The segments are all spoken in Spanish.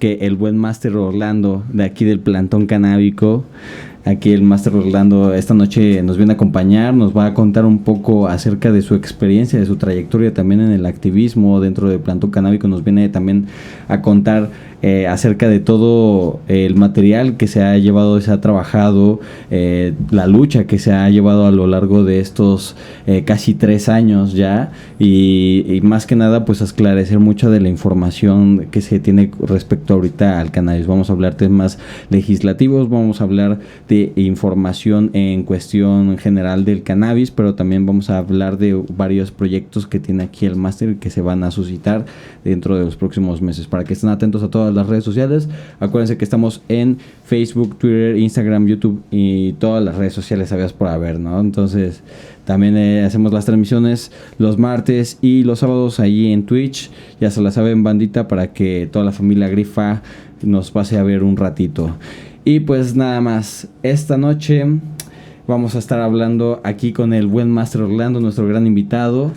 que el buen Máster Orlando, de aquí del Plantón Canábico, aquí el Máster Orlando esta noche nos viene a acompañar, nos va a contar un poco acerca de su experiencia, de su trayectoria también en el activismo dentro del Plantón Canábico. Nos viene también a contar acerca de todo el material que se ha llevado, se ha trabajado, la lucha que se ha llevado a lo largo de estos casi 3 años ya, y más que nada pues esclarecer mucha de la información que se tiene respecto ahorita al cannabis. Vamos a hablar temas legislativos, vamos a hablar de información en cuestión general del cannabis, pero también vamos a hablar de varios proyectos que tiene aquí el máster que se van a suscitar dentro de los próximos meses, para que estén atentos a todas las redes sociales. Acuérdense que estamos en Facebook, Twitter, Instagram, YouTube y todas las redes sociales sabidas por haber, ¿no? Entonces también hacemos las transmisiones los martes y los sábados ahí en Twitch. Ya se la saben, bandita, para que toda la familia Grifa nos pase a ver un ratito. Y pues nada más, esta noche vamos a estar hablando aquí con el buen Máster Orlando, nuestro gran invitado.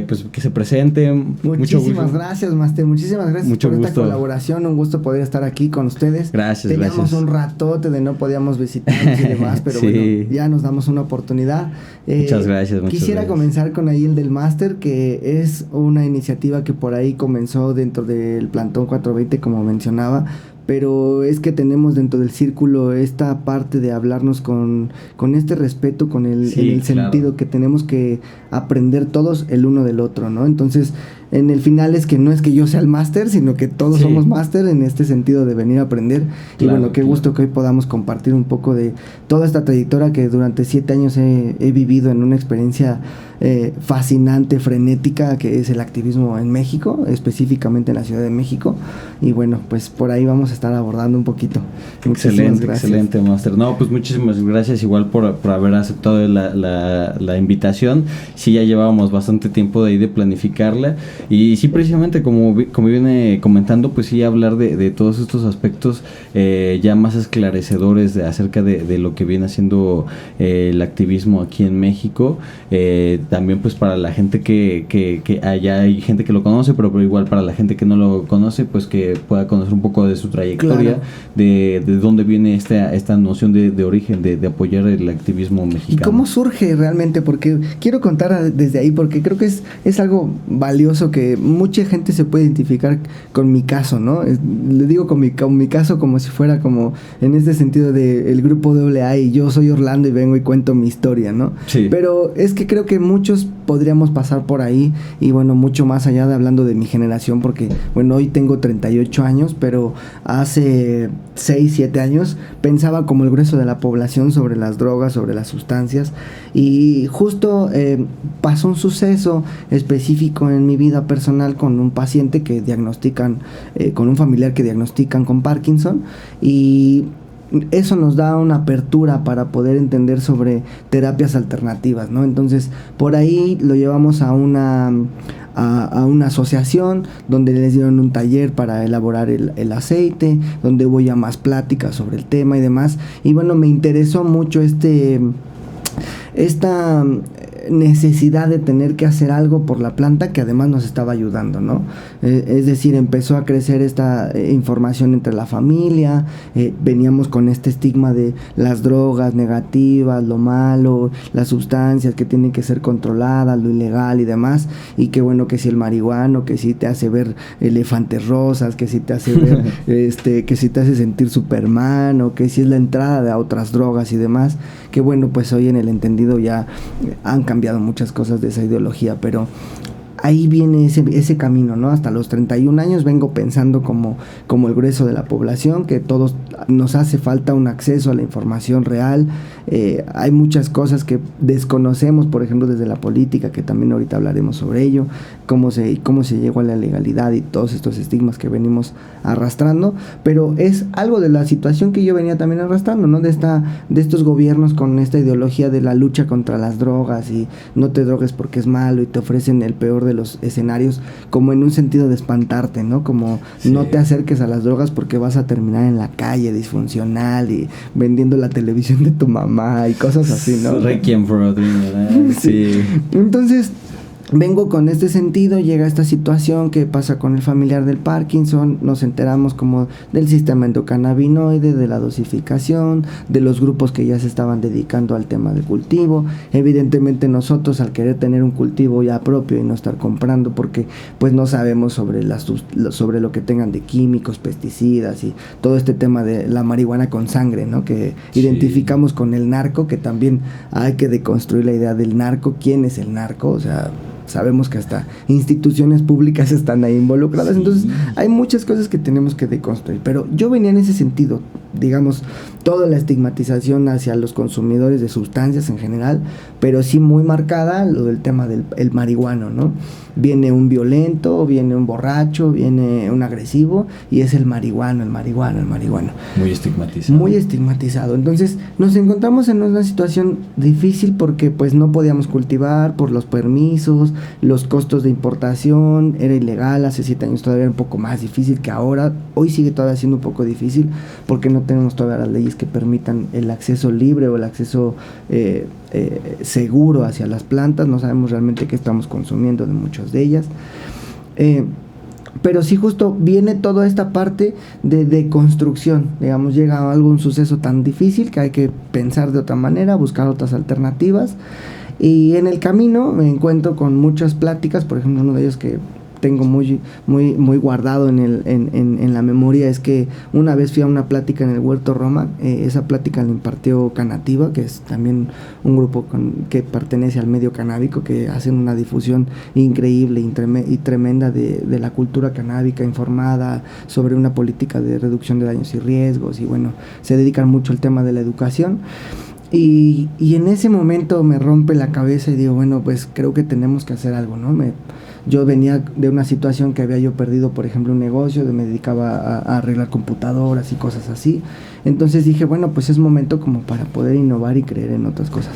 Pues que se presente. Muchísimas gracias, Máster. Muchísimas gracias por esta colaboración. Un gusto poder estar aquí con ustedes. Teníamos un ratote de no podíamos visitarnos y demás, pero sí, bueno, ya nos damos una oportunidad. Muchas gracias. Quisiera comenzar con ahí el del Máster, que es una iniciativa que por ahí comenzó dentro del Plantón 420, como mencionaba. Pero es que tenemos dentro del círculo esta parte de hablarnos con este respeto, con el sentido que tenemos que aprender todos el uno del otro, ¿no? Entonces, en el final es que no es que yo sea el máster, sino que todos somos máster en este sentido de venir a aprender. Y bueno, qué gusto que hoy podamos compartir un poco de toda esta trayectoria que durante 7 años he vivido en una experiencia fascinante, frenética, que es el activismo en México, específicamente en la Ciudad de México. Y bueno, pues por ahí vamos a estar abordando un poquito. Excelente, máster. No, pues muchísimas gracias igual por haber aceptado la invitación. Sí, ya llevábamos bastante tiempo de ahí de planificarla. Y sí, precisamente como viene comentando, pues sí, hablar de todos estos aspectos ya más esclarecedores acerca de lo que viene haciendo el activismo aquí en México. También pues para la gente que allá hay gente que lo conoce, pero igual para la gente que no lo conoce, pues que pueda conocer un poco de su trayectoria, de dónde viene esta noción de origen, de apoyar el activismo mexicano. ¿Y cómo surge realmente? Porque quiero contar desde ahí, porque creo que es algo valioso que mucha gente se puede identificar con mi caso, ¿no? Le digo con mi caso como si fuera como en este sentido de el grupo AA y yo soy Orlando y vengo y cuento mi historia, ¿no? Sí. Pero es que creo que muchos podríamos pasar por ahí y bueno, mucho más allá de hablando de mi generación, porque bueno, hoy tengo 38 años, pero hace 6, 7 años pensaba como el grueso de la población sobre las drogas, sobre las sustancias, y justo pasó un suceso específico en mi vida personal con un paciente que diagnostican, con un familiar que diagnostican con Parkinson, y eso nos da una apertura para poder entender sobre terapias alternativas, ¿no? Entonces, por ahí lo llevamos a una asociación donde les dieron un taller para elaborar el aceite, donde hubo ya más pláticas sobre el tema y demás. Y bueno, me interesó mucho esta necesidad de tener que hacer algo por la planta que además nos estaba ayudando, ¿no? Es decir, empezó a crecer esta información entre la familia, veníamos con este estigma de las drogas negativas, lo malo, las sustancias que tienen que ser controladas, lo ilegal y demás, y que bueno, que si el marihuano, que si te hace ver elefantes rosas, que si te hace ver, que si te hace sentir Superman, o que si es la entrada de otras drogas y demás, que bueno, pues hoy en el entendido ya han cambiado muchas cosas de esa ideología, pero ahí viene ese camino, ¿no? Hasta los 31 años vengo pensando como el grueso de la población, que todos nos hace falta un acceso a la información real. Hay muchas cosas que desconocemos, por ejemplo, desde la política, que también ahorita hablaremos sobre ello, cómo se llegó a la legalidad y todos estos estigmas que venimos arrastrando, pero es algo de la situación que yo venía también arrastrando, ¿no? De estos gobiernos con esta ideología de la lucha contra las drogas y no te drogues porque es malo y te ofrecen el peor de los escenarios, como en un sentido de espantarte, ¿no? Como no te acerques a las drogas porque vas a terminar en la calle disfuncional y vendiendo la televisión de tu mamá y cosas así, ¿no? Requiem for a Dream, ¿verdad? Sí. Entonces, vengo con este sentido, llega esta situación que pasa con el familiar del Parkinson, nos enteramos como del sistema endocannabinoide, de la dosificación, de los grupos que ya se estaban dedicando al tema del cultivo. Evidentemente nosotros, al querer tener un cultivo ya propio y no estar comprando porque pues no sabemos sobre lo que tengan de químicos, pesticidas y todo este tema de la marihuana con sangre, ¿no? Que identificamos con el narco, que también hay que deconstruir la idea del narco. ¿Quién es el narco? O sea, sabemos que hasta instituciones públicas están ahí involucradas, entonces hay muchas cosas que tenemos que deconstruir, pero yo venía en ese sentido, digamos, toda la estigmatización hacia los consumidores de sustancias en general, pero sí muy marcada lo del tema del marihuano, ¿no? Viene un violento, viene un borracho, viene un agresivo y es el marihuano. Muy estigmatizado. Muy estigmatizado. Entonces nos encontramos en una situación difícil porque pues no podíamos cultivar por los permisos, los costos de importación, era ilegal, hace 7 años todavía era un poco más difícil que ahora, hoy sigue todavía siendo un poco difícil porque no tenemos todavía las leyes que permitan el acceso libre o el acceso seguro hacia las plantas, no sabemos realmente qué estamos consumiendo de muchas de ellas, pero sí justo viene toda esta parte de construcción, digamos, llega algún suceso tan difícil que hay que pensar de otra manera, buscar otras alternativas, y en el camino me encuentro con muchas pláticas. Por ejemplo, uno de ellos que tengo muy guardado en la memoria es que una vez fui a una plática en el Huerto Roma. Esa plática la impartió Canativa, que es también un grupo que pertenece al medio canábico, que hacen una difusión increíble y tremenda de la cultura canábica informada sobre una política de reducción de daños y riesgos, y bueno, se dedican mucho al tema de la educación. Y en ese momento me rompe la cabeza y digo, bueno, pues creo que tenemos que hacer algo, ¿no? Yo venía de una situación que había yo perdido, por ejemplo, un negocio, me dedicaba a arreglar computadoras y cosas así. Entonces dije, bueno, pues es momento como para poder innovar y creer en otras cosas.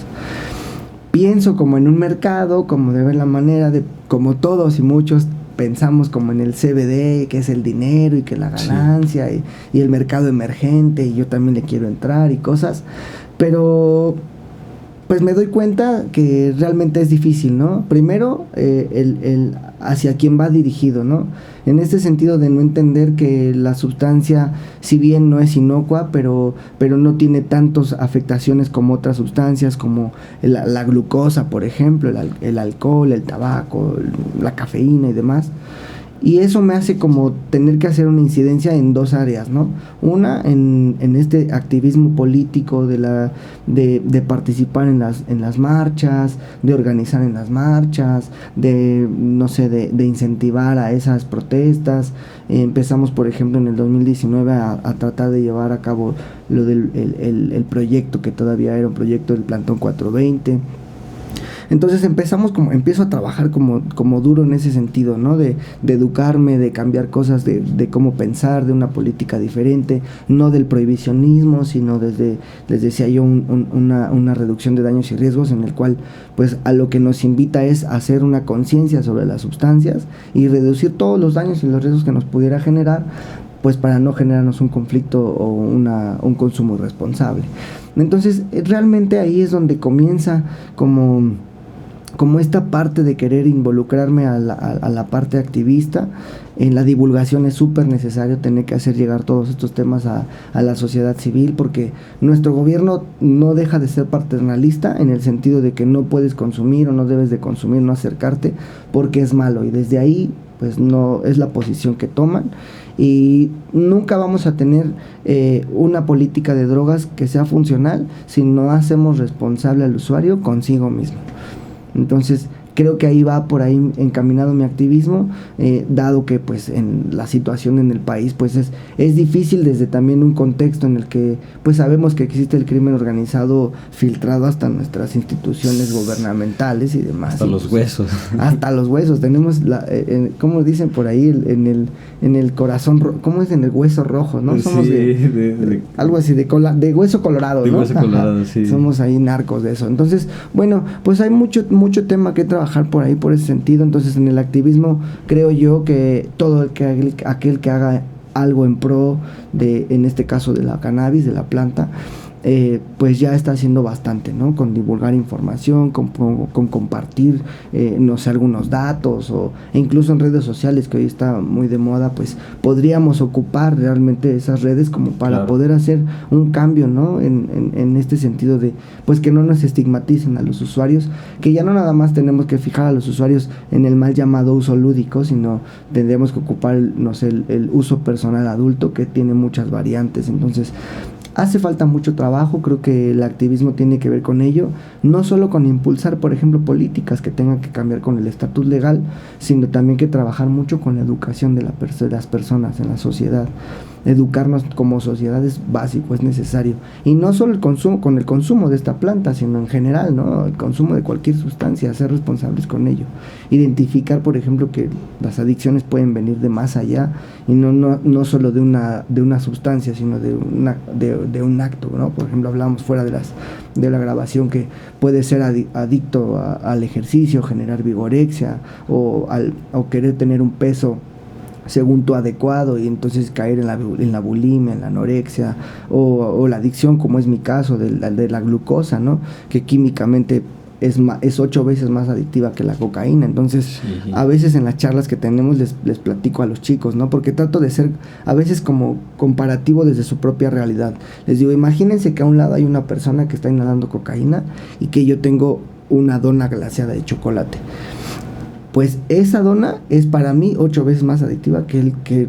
Pienso como en un mercado, como de ver la manera de, como todos y muchos pensamos como en el CBD, que es el dinero y que la ganancia, y el mercado emergente, y yo también le quiero entrar y cosas, pero pues me doy cuenta que realmente es difícil, ¿no? Primero, el hacia quién va dirigido, ¿no? En este sentido de no entender que la sustancia, si bien no es inocua, pero no tiene tantas afectaciones como otras sustancias, como la glucosa, por ejemplo, el alcohol, el tabaco, la cafeína y demás. Y eso me hace como tener que hacer una incidencia en dos áreas, ¿no? Una, en este activismo político de participar en las marchas, de organizar en las marchas, de incentivar a esas protestas. Empezamos, por ejemplo, en el 2019 a tratar de llevar a cabo lo del el proyecto, que todavía era un proyecto del Plantón 420. Entonces empiezo a trabajar como duro en ese sentido, ¿no? De educarme, de cambiar cosas, de cómo pensar, de una política diferente, no del prohibicionismo, sino les decía yo, una reducción de daños y riesgos, en el cual pues a lo que nos invita es hacer una conciencia sobre las sustancias y reducir todos los daños y los riesgos que nos pudiera generar, pues para no generarnos un conflicto o un consumo irresponsable. Entonces realmente ahí es donde comienza como esta parte de querer involucrarme a la parte activista. En la divulgación es súper necesario tener que hacer llegar todos estos temas a la sociedad civil, porque nuestro gobierno no deja de ser paternalista en el sentido de que no puedes consumir o no debes de consumir, no acercarte porque es malo, y desde ahí pues no es la posición que toman, y nunca vamos a tener una política de drogas que sea funcional si no hacemos responsable al usuario consigo mismo. Entonces creo que ahí va por ahí encaminado mi activismo, dado que pues en la situación en el país pues es difícil, desde también un contexto en el que pues sabemos que existe el crimen organizado filtrado hasta nuestras instituciones gubernamentales y demás. Hasta los huesos. Hasta los huesos. Tenemos, ¿cómo dicen por ahí? En el corazón, ¿cómo es? En el hueso rojo, ¿no? Somos de algo así, de hueso colorado, de ¿no? hueso colorado, sí. Somos ahí narcos de eso. Entonces, bueno, pues hay mucho tema que trabajar por ahí, por ese sentido. Entonces en el activismo creo yo que todo aquel que haga algo en pro de, en este caso, de la cannabis, de la planta, pues ya está haciendo bastante, ¿no? Con divulgar información, con compartir, no sé, algunos datos, e incluso en redes sociales, que hoy está muy de moda, pues podríamos ocupar realmente esas redes como para poder hacer un cambio, ¿no? En este sentido de, pues que no nos estigmaticen a los usuarios, que ya no nada más tenemos que fijar a los usuarios en el mal llamado uso lúdico, sino tendremos que ocupar, no sé, el uso personal adulto, que tiene muchas variantes. Entonces hace falta mucho trabajo, creo que el activismo tiene que ver con ello, no solo con impulsar, por ejemplo, políticas que tengan que cambiar con el estatus legal, sino también que trabajar mucho con la educación de las personas en la sociedad. Educarnos como sociedad es básico, es necesario. Y no solo con el consumo de esta planta, sino en general, ¿no? El consumo de cualquier sustancia, ser responsables con ello. Identificar, por ejemplo, que las adicciones pueden venir de más allá y no solo de una sustancia, sino de un acto, ¿no? Por ejemplo, hablamos fuera de la grabación que puede ser adicto al ejercicio, generar vigorexia o querer tener un peso según tu adecuado, y entonces caer en la bulimia, en la anorexia o la adicción, como es mi caso de la glucosa, ¿no? Que químicamente es 8 veces más adictiva que la cocaína. Entonces a veces en las charlas que tenemos les platico a los chicos, ¿no? Porque trato de ser a veces como comparativo desde su propia realidad. Les digo, imagínense que a un lado hay una persona que está inhalando cocaína y que yo tengo una dona glaseada de chocolate. Pues esa dona es para mí 8 veces más adictiva que el que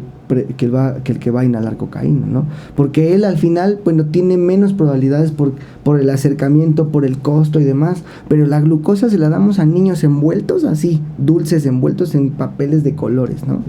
va a inhalar cocaína, ¿no? Porque él al final, bueno, tiene menos probabilidades por el acercamiento, por el costo y demás, pero la glucosa se la damos a niños envueltos así, dulces envueltos en papeles de colores, ¿no?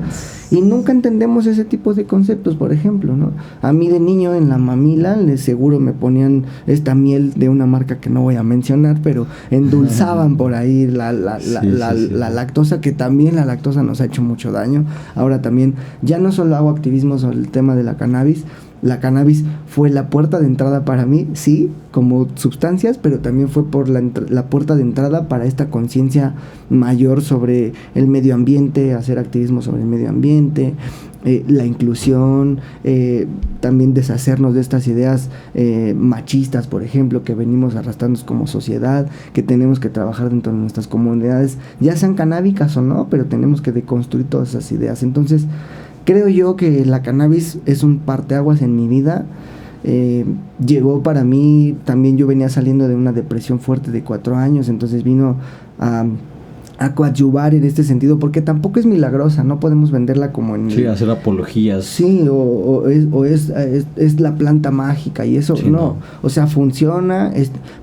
Y nunca entendemos ese tipo de conceptos, por ejemplo, ¿no? A mí de niño en la mamila, seguro me ponían esta miel de una marca que no voy a mencionar, pero endulzaban por ahí la lactosa, que también la lactosa nos ha hecho mucho daño. Ahora también, ya no solo hago activismo sobre el tema de la cannabis. La cannabis fue la puerta de entrada para mí, sí, como sustancias, pero también fue por la puerta de entrada para esta conciencia mayor sobre el medio ambiente, hacer activismo sobre el medio ambiente, la inclusión, también deshacernos de estas ideas machistas, por ejemplo, que venimos arrastrando como sociedad, que tenemos que trabajar dentro de nuestras comunidades, ya sean canábicas o no, pero tenemos que deconstruir todas esas ideas. Entonces, creo yo que la cannabis es un parteaguas en mi vida. Llegó para mí, también yo venía saliendo de una depresión fuerte de 4 años, entonces vino a coadyuvar en este sentido, porque tampoco es milagrosa, no podemos venderla como en... Sí, hacer apologías. Sí, o es la planta mágica y eso, sí, no. O sea, funciona,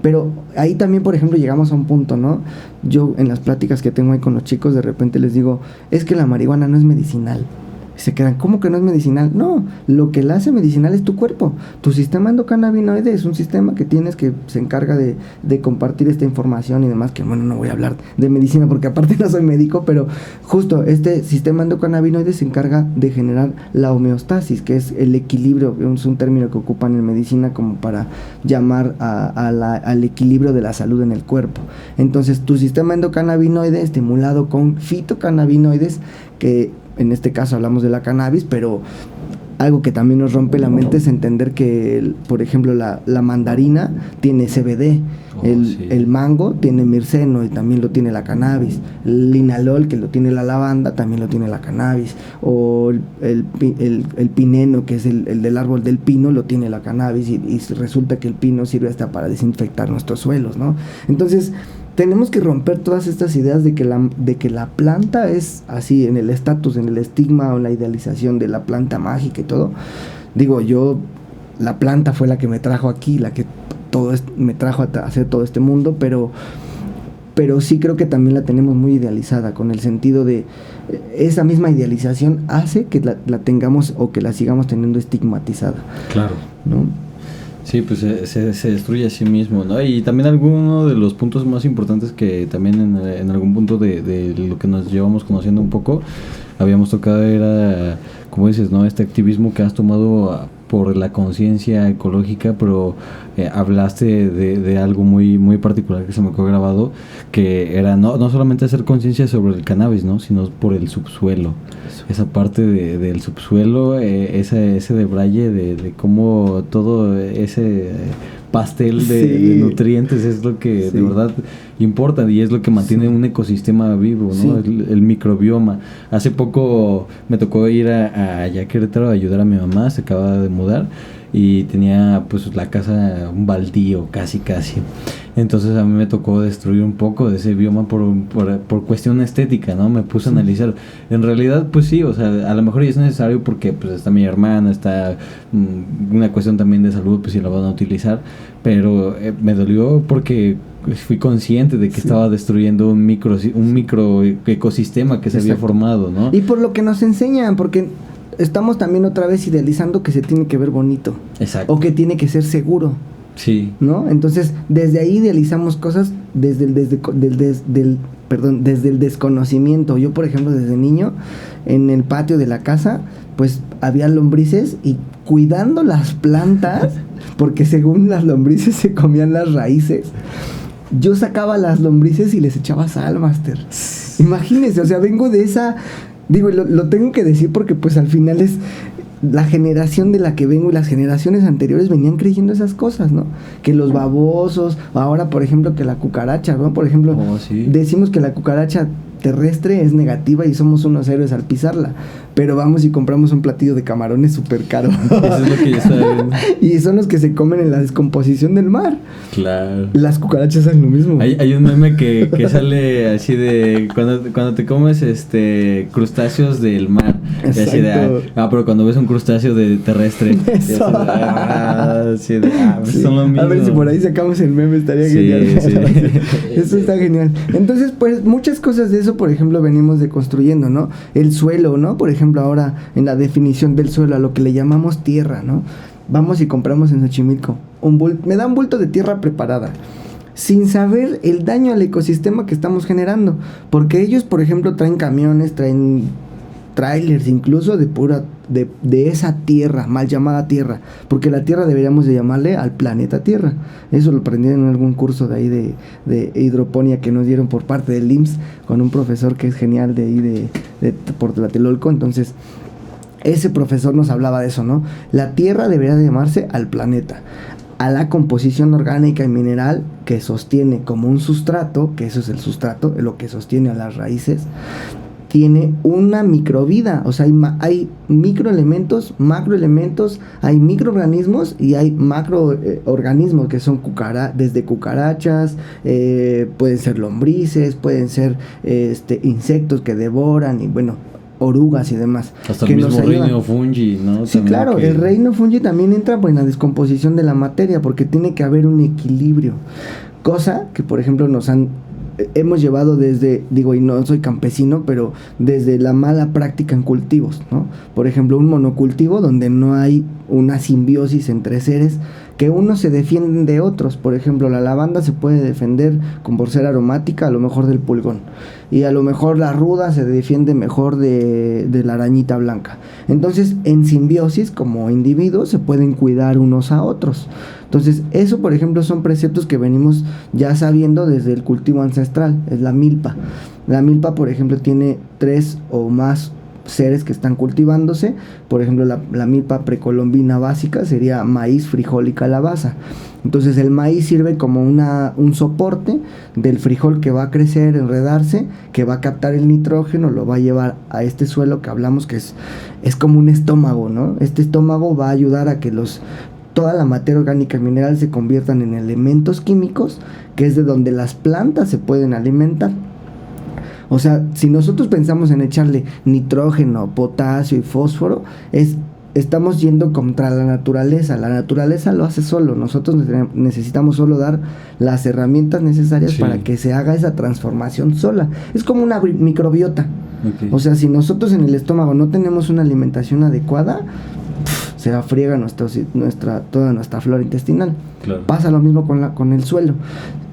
pero ahí también, por ejemplo, llegamos a un punto, ¿no? Yo en las pláticas que tengo ahí con los chicos, de repente les digo, es que la marihuana no es medicinal. Se quedan, ¿cómo que no es medicinal? No, lo que la hace medicinal es tu cuerpo. Tu sistema endocannabinoide es un sistema que se encarga de compartir esta información y demás, que bueno, no voy a hablar de medicina porque aparte no soy médico, pero justo este sistema endocannabinoide se encarga de generar la homeostasis, que es el equilibrio, es un término que ocupan en medicina como para llamar al equilibrio de la salud en el cuerpo. Entonces, tu sistema endocannabinoide estimulado con fitocannabinoides, que en este caso hablamos de la cannabis, pero algo que también nos rompe la mente es entender que, por ejemplo, la mandarina tiene CBD, el mango tiene mirceno y también lo tiene la cannabis, el linalol, que lo tiene la lavanda, también lo tiene la cannabis, o el pineno, que es el del árbol del pino, lo tiene la cannabis, y resulta que el pino sirve hasta para desinfectar nuestros suelos, ¿no? Entonces, tenemos que romper todas estas ideas de que la planta es así, en el estatus, en el estigma o la idealización de la planta mágica y todo. Digo, la planta fue la que me trajo aquí, la que me trajo a hacer todo este mundo, pero sí creo que también la tenemos muy idealizada, con el sentido de esa misma idealización hace que la tengamos o que la sigamos teniendo estigmatizada. Claro. ¿No? Sí, pues se destruye a sí mismo, ¿no? Y también alguno de los puntos más importantes que también en algún punto de lo que nos llevamos conociendo un poco habíamos tocado era, como dices, ¿no? Este activismo que has tomado por la conciencia ecológica, pero hablaste de algo muy muy particular que se me quedó grabado, que era no solamente hacer conciencia sobre el cannabis, ¿no? Sino por el subsuelo. Esa parte del subsuelo, ese debraye de cómo todo ese pastel de nutrientes es lo que de verdad importa y es lo que mantiene un ecosistema vivo, ¿no? El microbioma. Hace poco me tocó ir allá a Querétaro a ayudar a mi mamá, se acaba de mudar y tenía pues la casa un baldío casi. Entonces a mí me tocó destruir un poco de ese bioma por cuestión estética, ¿no? Me puse a analizar. En realidad, pues sí, o sea, a lo mejor ya es necesario porque pues está mi hermana, está una cuestión también de salud, pues si la van a utilizar. Pero me dolió porque fui consciente de que estaba destruyendo un micro ecosistema que se había formado, ¿no? Y por lo que nos enseñan, porque estamos también otra vez idealizando que se tiene que ver bonito. Exacto. O que tiene que ser seguro. Sí. ¿No? Entonces, desde ahí idealizamos cosas desde el desconocimiento. Yo, por ejemplo, desde niño, en el patio de la casa, pues había lombrices y cuidando las plantas, porque según las lombrices se comían las raíces, yo sacaba las lombrices y les echaba sal, Master. Imagínense, o sea, vengo de esa... Digo, lo tengo que decir porque pues al final es... La generación de la que vengo y las generaciones anteriores venían creyendo esas cosas, ¿no? Que los babosos, ahora por ejemplo que la cucaracha, ¿no? Por ejemplo, decimos que la cucaracha terrestre es negativa y somos unos héroes al pisarla, pero vamos y compramos un platillo de camarones súper caro. Eso es lo que yo estaba viendo. Y son los que se comen en la descomposición del mar. Claro. Las cucarachas hacen lo mismo. Hay un meme que sale así de cuando te comes crustáceos del mar. Exacto. Así de, pero cuando ves un crustáceo de terrestre. Eso. Son lo mismo. A ver si por ahí sacamos el meme, estaría genial. Sí. Eso está genial. Entonces, pues, muchas cosas de eso, por ejemplo, venimos deconstruyendo, ¿no? El suelo, ¿no? Por ejemplo, ahora en la definición del suelo, a lo que le llamamos tierra, ¿no? Vamos y compramos en Xochimilco me da un bulto de tierra preparada, sin saber el daño al ecosistema que estamos generando, porque ellos, por ejemplo, traen camiones, traen trailers incluso de esa tierra, mal llamada tierra, porque la tierra deberíamos de llamarle al planeta Tierra. Eso lo aprendí en algún curso de ahí de hidroponía que nos dieron por parte del IMSS con un profesor que es genial de ahí por Tlatelolco. Entonces ese profesor nos hablaba de eso, ¿no? La tierra debería de llamarse al planeta, a la composición orgánica y mineral que sostiene como un sustrato, que eso es el sustrato, lo que sostiene a las raíces. Tiene una microvida, o sea, hay microelementos, macroelementos, hay microorganismos y hay macroorganismos que son desde cucarachas, pueden ser lombrices, pueden ser insectos que devoran y bueno, orugas y demás. Hasta el mismo reino fungi, ¿no? Sí, también claro, el reino fungi también entra en la descomposición de la materia porque tiene que haber un equilibrio, cosa que por ejemplo hemos llevado desde, y no soy campesino, pero desde la mala práctica en cultivos, ¿no? Por ejemplo, un monocultivo donde no hay una simbiosis entre seres, que unos se defienden de otros. Por ejemplo, la lavanda se puede defender por ser aromática, a lo mejor del pulgón, y a lo mejor la ruda se defiende mejor de la arañita blanca. Entonces, en simbiosis, como individuos, se pueden cuidar unos a otros. Entonces, eso, por ejemplo, son preceptos que venimos ya sabiendo desde el cultivo ancestral, es la milpa. La milpa, por ejemplo, tiene 3 o más seres que están cultivándose. Por ejemplo, la milpa precolombina básica sería maíz, frijol y calabaza. Entonces el maíz sirve como un soporte del frijol que va a crecer, enredarse, que va a captar el nitrógeno, lo va a llevar a este suelo que hablamos que es como un estómago, ¿no? Este estómago va a ayudar a que toda la materia orgánica y mineral se conviertan en elementos químicos, que es de donde las plantas se pueden alimentar. O sea, si nosotros pensamos en echarle nitrógeno, potasio y fósforo, estamos yendo contra la naturaleza. La naturaleza lo hace solo. Nosotros necesitamos solo dar las herramientas necesarias para que se haga esa transformación sola. Es como una microbiota. Okay. O sea, si nosotros en el estómago no tenemos una alimentación adecuada, se afriega toda nuestra flora intestinal. Claro. Pasa lo mismo con el suelo.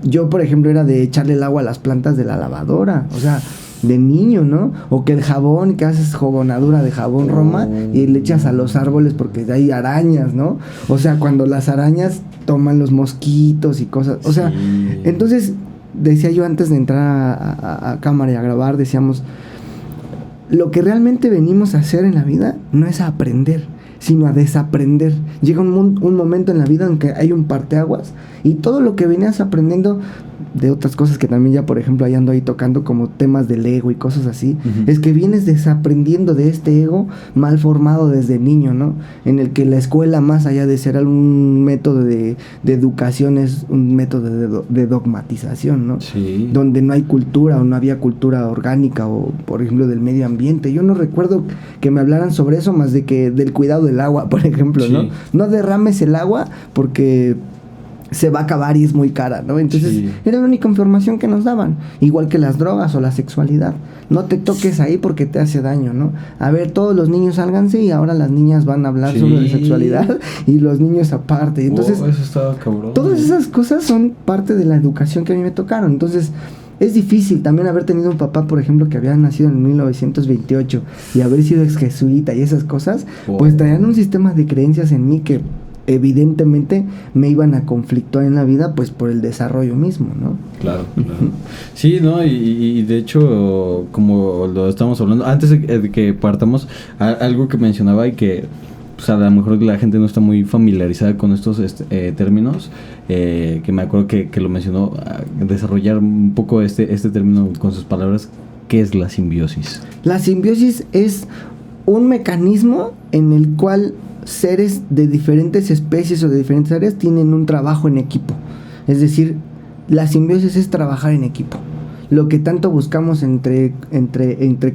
Yo, por ejemplo, era de echarle el agua a las plantas de la lavadora, o sea, de niño, ¿no? O que el jabón, que haces jabonadura de jabón Roma y le echas a los árboles porque hay arañas, ¿no? O sea, cuando las arañas toman los mosquitos y cosas, o sea, entonces, decía yo antes de entrar a cámara y a grabar, decíamos, lo que realmente venimos a hacer en la vida no es a aprender, sino a desaprender. Llega un momento en la vida en que hay un parteaguas y todo lo que venías aprendiendo de otras cosas que también ya, por ejemplo, ahí ando ahí tocando como temas del ego y cosas así, es que vienes desaprendiendo de este ego mal formado desde niño, ¿no? En el que la escuela, más allá de ser un método de educación, es un método de dogmatización, ¿no? Sí. Donde no hay cultura o no había cultura orgánica o, por ejemplo, del medio ambiente. Yo no recuerdo que me hablaran sobre eso más de que del cuidado del agua, por ejemplo, ¿no? No derrames el agua porque se va a acabar y es muy cara, ¿no? Entonces, era la única información que nos daban. Igual que las drogas o la sexualidad. No te toques ahí porque te hace daño, ¿no? A ver, todos los niños sálganse y ahora las niñas van a hablar sobre sexualidad y los niños aparte. Entonces, eso estaba cabrón. Todas esas cosas son parte de la educación que a mí me tocaron. Entonces, es difícil también haber tenido un papá, por ejemplo, que había nacido en 1928 y haber sido ex jesuita y esas cosas, pues traían un sistema de creencias en mí que evidentemente me iban a conflictuar en la vida, pues por el desarrollo mismo, ¿no? Claro. Sí, ¿no? Y de hecho, como lo estamos hablando, antes de que partamos, algo que mencionaba y que pues a lo mejor la gente no está muy familiarizada con estos términos, que me acuerdo que lo mencionó, desarrollar un poco este término con sus palabras. ¿Qué es la simbiosis? La simbiosis es un mecanismo en el cual seres de diferentes especies o de diferentes áreas tienen un trabajo en equipo. Es decir, la simbiosis es trabajar en equipo. Lo que tanto buscamos entre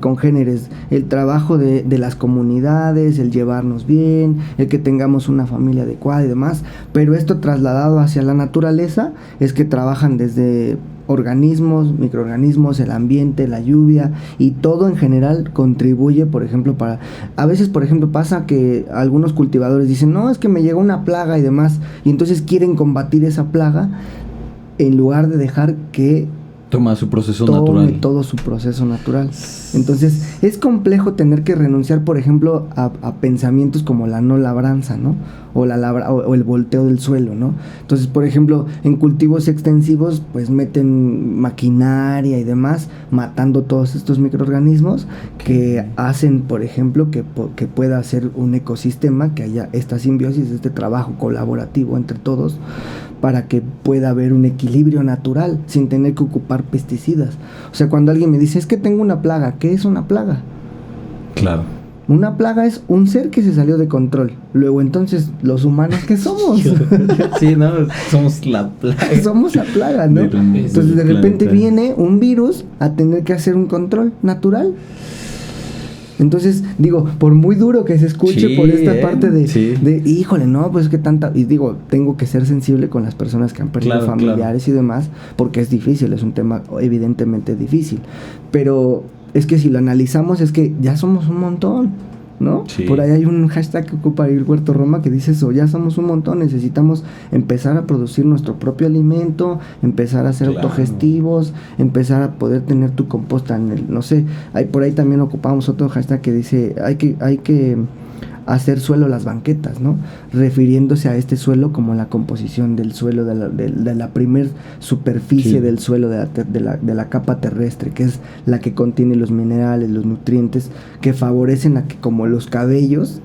congéneres, el trabajo de las comunidades, el llevarnos bien, el que tengamos una familia adecuada y demás, pero esto trasladado hacia la naturaleza es que trabajan desde organismos, microorganismos, el ambiente, la lluvia y todo en general contribuye, por ejemplo, para... A veces, por ejemplo, pasa que algunos cultivadores dicen, no, es que me llegó una plaga y demás, y entonces quieren combatir esa plaga en lugar de dejar que toma su proceso natural. Todo su proceso natural. Entonces, es complejo tener que renunciar, por ejemplo, a pensamientos como la no labranza, ¿no? O el volteo del suelo, ¿no? Entonces, por ejemplo, en cultivos extensivos, pues meten maquinaria y demás, matando todos estos microorganismos que hacen, por ejemplo, que pueda ser un ecosistema, que haya esta simbiosis, este trabajo colaborativo entre todos, para que pueda haber un equilibrio natural sin tener que ocupar pesticidas. O sea, cuando alguien me dice, es que tengo una plaga, ¿qué es una plaga? Claro. Una plaga es un ser que se salió de control. Luego, entonces, ¿los humanos qué somos? Sí, ¿no? Somos la plaga. Somos la plaga, ¿no? Entonces, de repente viene un virus a tener que hacer un control natural. Entonces, digo, por muy duro que se escuche por esta parte de híjole, no, pues es que tanta... Y digo, tengo que ser sensible con las personas que han perdido familiares y demás, porque es difícil, es un tema evidentemente difícil. Pero es que si lo analizamos, es que ya somos un montón, ¿no? Sí. Por ahí hay un hashtag que ocupa el Huerto Roma que dice eso, ya somos un montón, necesitamos empezar a producir nuestro propio alimento, empezar a ser autogestivos, empezar a poder tener tu composta en el, no sé, por ahí también ocupamos otro hashtag que dice, hay que hacer suelo las banquetas, ¿no? Refiriéndose a este suelo como la composición del suelo, de la primer superficie del suelo, de la capa terrestre, que es la que contiene los minerales, los nutrientes, que favorecen a que, como los cabellos,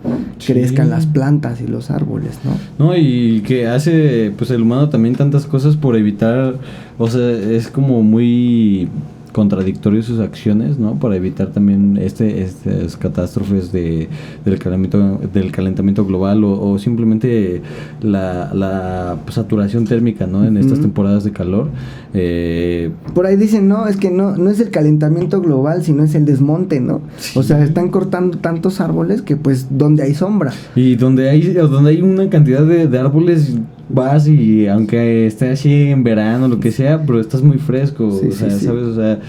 crezcan las plantas y los árboles, ¿no? No, y que hace, pues, el humano también tantas cosas por evitar, o sea, es como muy contradictorios sus acciones, ¿no? Para evitar también estas catástrofes del calentamiento global o simplemente la saturación térmica, ¿no? En estas temporadas de calor. Por ahí dicen, no, es que no es el calentamiento global, sino es el desmonte, ¿no? Sí. O sea, están cortando tantos árboles que pues donde hay sombra. Y donde hay una cantidad de árboles, vas y aunque esté así en verano, lo que sea, pero estás muy fresco, ¿sabes? O sea,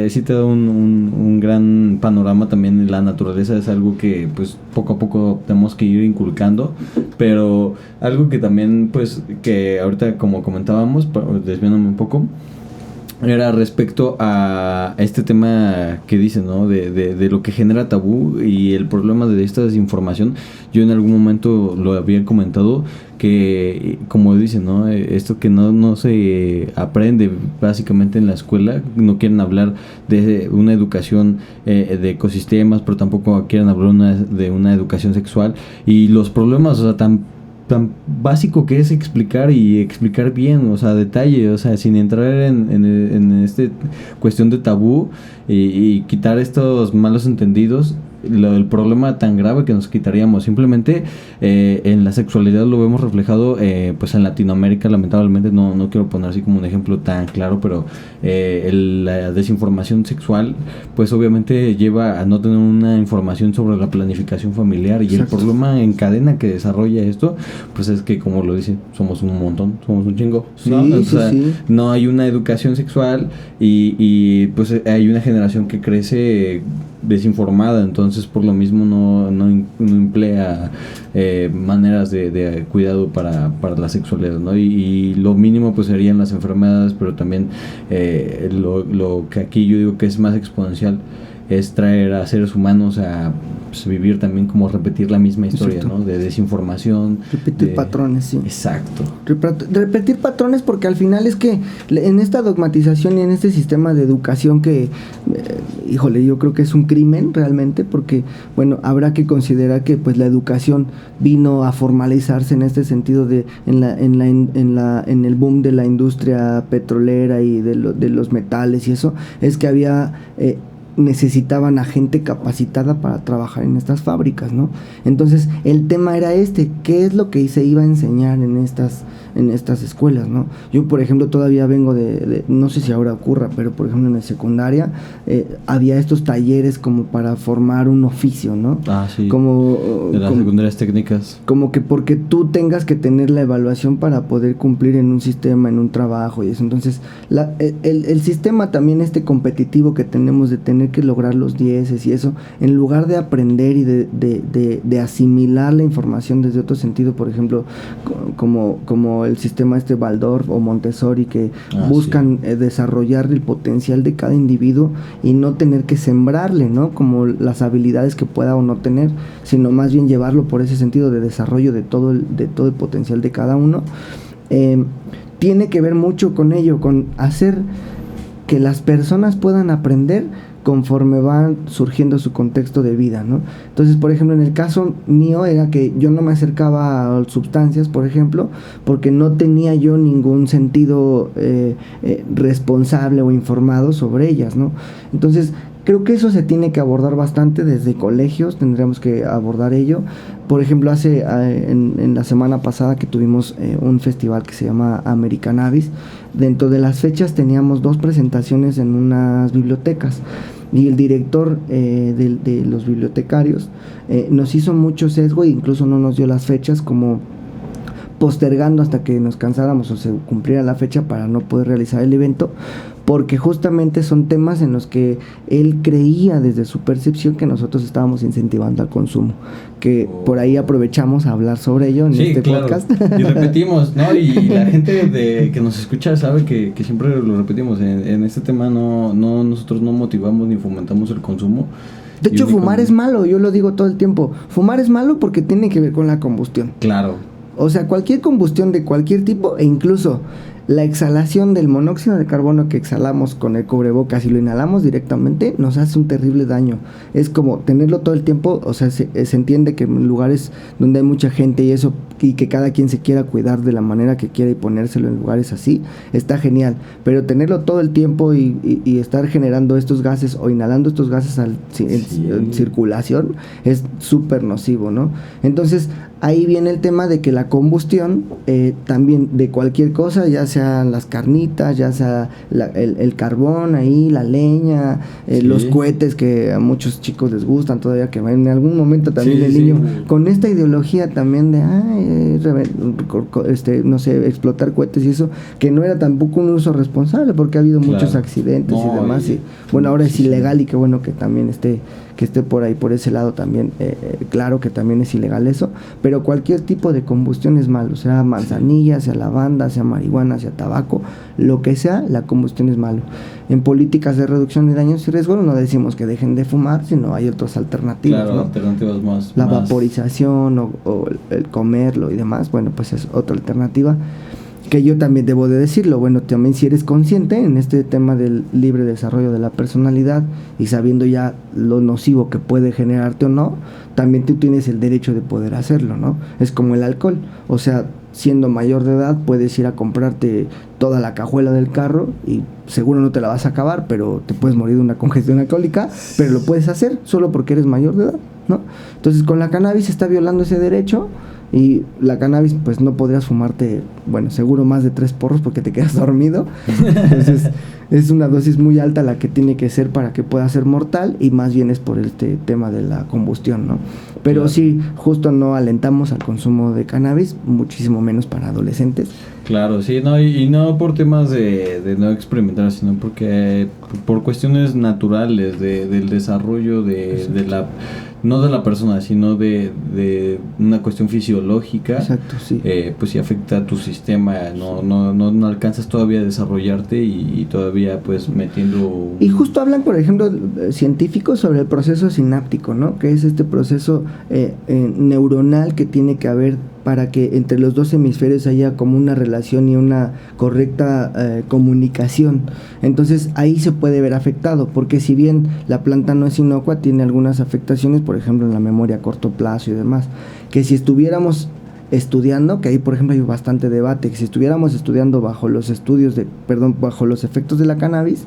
sí te da un gran panorama también. La naturaleza es algo que pues poco a poco tenemos que ir inculcando, pero algo que también pues que ahorita como comentábamos, desviándome un poco, era respecto a este tema que dice, ¿no? De lo que genera tabú y el problema de esta desinformación. Yo en algún momento lo había comentado que, como dicen, ¿no? Esto que no se aprende básicamente en la escuela, no quieren hablar de una educación de ecosistemas, pero tampoco quieren hablar de una educación sexual y los problemas, o sea, tan básico que es explicar y explicar bien, o sea, detalle, o sea, sin entrar en este cuestión de tabú y quitar estos malos entendidos. El problema tan grave que nos quitaríamos simplemente en la sexualidad lo vemos reflejado pues en Latinoamérica, lamentablemente. No quiero poner así como un ejemplo tan claro, pero la desinformación sexual pues obviamente lleva a no tener una información sobre la planificación familiar. Y el problema en cadena que desarrolla esto pues es que, como lo dice, somos un montón, somos un chingo, ¿no? Sí, O sea, sí. no hay una educación sexual y pues hay una generación que crece desinformada, entonces por lo mismo no emplea maneras de cuidado para la sexualidad, ¿no? Y lo mínimo pues serían las enfermedades, pero también lo que aquí yo digo que es más exponencial es traer a seres humanos a pues, vivir también como repetir la misma historia, Exacto. ¿no? De desinformación. Repetir patrones, sí. Exacto. Repetir patrones, porque al final es que en esta dogmatización y en este sistema de educación que, híjole, yo creo que es un crimen realmente, porque, bueno, habrá que considerar que pues la educación vino a formalizarse en este sentido en el boom de la industria petrolera y de los metales y eso, es que había necesitaban a gente capacitada para trabajar en estas fábricas, ¿no? Entonces, el tema era ¿qué es lo que se iba a enseñar en estas escuelas, ¿no? Yo, por ejemplo, todavía vengo no sé si ahora ocurra, pero por ejemplo en la secundaria había estos talleres como para formar un oficio, ¿no? Ah, sí. Como de las secundarias técnicas. Como que porque tú tengas que tener la evaluación para poder cumplir en un sistema, en un trabajo y eso. Entonces, el sistema también competitivo que tenemos de tener que lograr los 10 y eso, en lugar de aprender y de asimilar la información desde otro sentido, por ejemplo, como el sistema Waldorf o Montessori, que buscan desarrollar el potencial de cada individuo y no tener que sembrarle, ¿no? Como las habilidades que pueda o no tener, sino más bien llevarlo por ese sentido de desarrollo de todo el potencial de cada uno. Tiene que ver mucho con ello, con hacer que las personas puedan aprender conforme van surgiendo su contexto de vida, ¿no? Entonces, por ejemplo, en el caso mío era que yo no me acercaba a sustancias, por ejemplo, porque no tenía yo ningún sentido responsable o informado sobre ellas, ¿no? Entonces, creo que eso se tiene que abordar bastante desde colegios, tendríamos que abordar ello. Por ejemplo, en la semana pasada que tuvimos un festival que se llama Americanabis, dentro de las fechas teníamos 2 presentaciones en unas bibliotecas y el director de los bibliotecarios nos hizo mucho sesgo e incluso no nos dio las fechas, como postergando hasta que nos cansáramos o se cumpliera la fecha para no poder realizar el evento, porque justamente son temas en los que él creía desde su percepción que nosotros estábamos incentivando al consumo, que por ahí aprovechamos a hablar sobre ello en este podcast. Y repetimos, ¿no? Y la gente que nos escucha sabe que siempre lo repetimos. En este tema nosotros no motivamos ni fomentamos el consumo. De hecho, fumar es malo, yo lo digo todo el tiempo. Fumar es malo porque tiene que ver con la combustión. Claro. O sea, cualquier combustión de cualquier tipo, e incluso la exhalación del monóxido de carbono que exhalamos con el cubrebocas y lo inhalamos directamente, nos hace un terrible daño. Es como tenerlo todo el tiempo, o sea, se entiende que en lugares donde hay mucha gente y eso, y que cada quien se quiera cuidar de la manera que quiera y ponérselo en lugares así, está genial. Pero tenerlo todo el tiempo y estar generando estos gases o inhalando estos gases en circulación es súper nocivo, ¿no? Entonces, ahí viene el tema de que la combustión también de cualquier cosa, ya sean las carnitas, ya sea el carbón ahí, la leña, los cohetes que a muchos chicos les gustan todavía, que en algún momento también el niño, con esta ideología también de no sé, explotar cohetes y eso, que no era tampoco un uso responsable, porque ha habido muchos accidentes y demás, y bueno, ahora es ilegal y qué bueno que también esté por ahí, por ese lado también, claro que también es ilegal eso, pero pero cualquier tipo de combustión es malo, sea manzanilla, sea lavanda, sea marihuana, sea tabaco, lo que sea, la combustión es malo. En políticas de reducción de daños y riesgos no decimos que dejen de fumar, sino hay otras alternativas, claro, ¿no? alternativas más... La más... vaporización o el comerlo y demás, bueno, pues es otra alternativa. Que yo también debo de decirlo, bueno, también si eres consciente en este tema del libre desarrollo de la personalidad y sabiendo ya lo nocivo que puede generarte o no, también tú tienes el derecho de poder hacerlo, ¿no? Es como el alcohol, o sea, siendo mayor de edad puedes ir a comprarte toda la cajuela del carro y seguro no te la vas a acabar, pero te puedes morir de una congestión alcohólica, pero lo puedes hacer solo porque eres mayor de edad, ¿no? Entonces con la cannabis se está violando ese derecho. Y la cannabis, pues no podrías fumarte, bueno, seguro más de 3 porros porque te quedas dormido. Entonces, es una dosis muy alta la que tiene que ser para que pueda ser mortal, y más bien es por este tema de la combustión, ¿no? Pero sí, justo no alentamos al consumo de cannabis, muchísimo menos para adolescentes. Claro, sí, no, y no por temas de no experimentar, sino porque por cuestiones naturales del desarrollo de la... No de la persona, sino de una cuestión fisiológica. Exacto, sí. Pues sí afecta a tu sistema, no alcanzas todavía a desarrollarte y todavía pues metiendo... Y justo hablan, por ejemplo, científicos sobre el proceso sináptico, ¿no? Que es este proceso neuronal que tiene que haber para que entre los dos hemisferios haya como una relación y una correcta comunicación. Entonces ahí se puede ver afectado, porque si bien la planta no es inocua, tiene algunas afectaciones, por ejemplo en la memoria a corto plazo y demás, que si estuviéramos estudiando, que ahí por ejemplo hay bastante debate, que si estuviéramos estudiando bajo los efectos de la cannabis,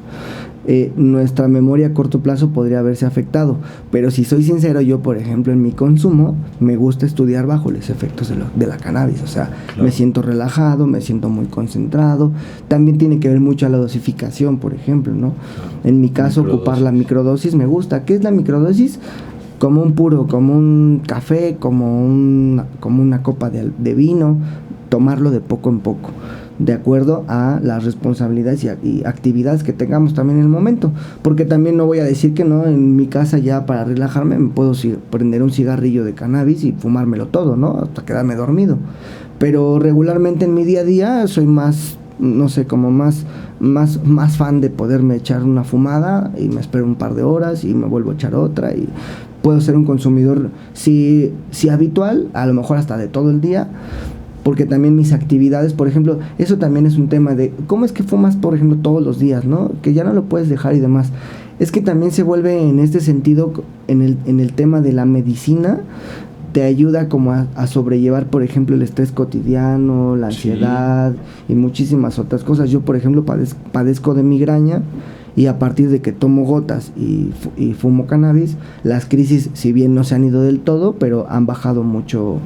nuestra memoria a corto plazo podría haberse afectado. Pero si soy sincero, yo por ejemplo en mi consumo me gusta estudiar bajo los efectos de la cannabis, o sea, claro, me siento relajado, me siento muy concentrado. También tiene que ver mucho a la dosificación, por ejemplo, ¿no? En mi caso, ocupar la microdosis me gusta. ¿Qué es la microdosis? Como un puro, como un café, como una copa de vino, tomarlo de poco en poco, de acuerdo a las responsabilidades y actividades que tengamos también en el momento, porque también no voy a decir que no, en mi casa ya para relajarme me puedo prender un cigarrillo de cannabis y fumármelo todo, ¿no? Hasta quedarme dormido, pero regularmente en mi día a día soy más, no sé, como más fan de poderme echar una fumada y me espero un par de horas y me vuelvo a echar otra, y puedo ser un consumidor si habitual, a lo mejor hasta de todo el día, porque también mis actividades, por ejemplo, eso también es un tema de cómo es que fumas, por ejemplo, todos los días, ¿no? Que ya no lo puedes dejar y demás. Es que también se vuelve en este sentido, en el tema de la medicina, te ayuda como a sobrellevar, por ejemplo, el estrés cotidiano, la ansiedad, sí, y muchísimas otras cosas. Yo, por ejemplo, padezco de migraña, y a partir de que tomo gotas y fumo cannabis, las crisis, si bien no se han ido del todo, pero han bajado mucho.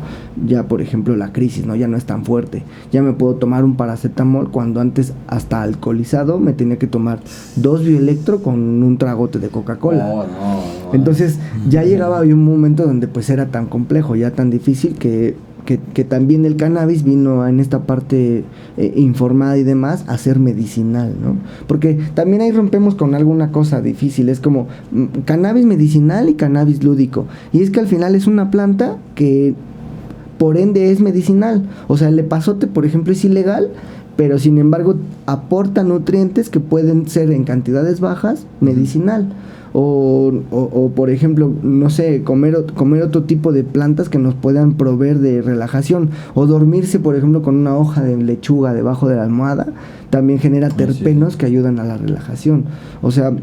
Ya, por ejemplo, la crisis, ¿no? Ya no es tan fuerte. Ya me puedo tomar un paracetamol cuando antes, hasta alcoholizado, me tenía que tomar 2 Bioelectro con un tragote de Coca-Cola. No. Entonces ya llegaba un momento donde pues era tan complejo, ya tan difícil, que también el cannabis vino en esta parte informada y demás a ser medicinal, ¿no? Porque también ahí rompemos con alguna cosa difícil, es como cannabis medicinal y cannabis lúdico, y es que al final es una planta que por ende es medicinal, o sea, el epazote, por ejemplo, es ilegal, pero sin embargo aporta nutrientes que pueden ser en cantidades bajas medicinal. O por ejemplo, no sé, comer otro tipo de plantas que nos puedan proveer de relajación, o dormirse, por ejemplo, con una hoja de lechuga debajo de la almohada, también genera terpenos que ayudan a la relajación. O sea,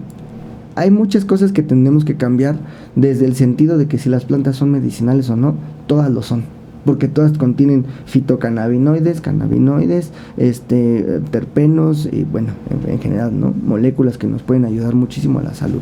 hay muchas cosas que tenemos que cambiar, desde el sentido de que si las plantas son medicinales o no, todas lo son, porque todas contienen fitocannabinoides, terpenos y bueno, en general, ¿no? Moléculas que nos pueden ayudar muchísimo a la salud.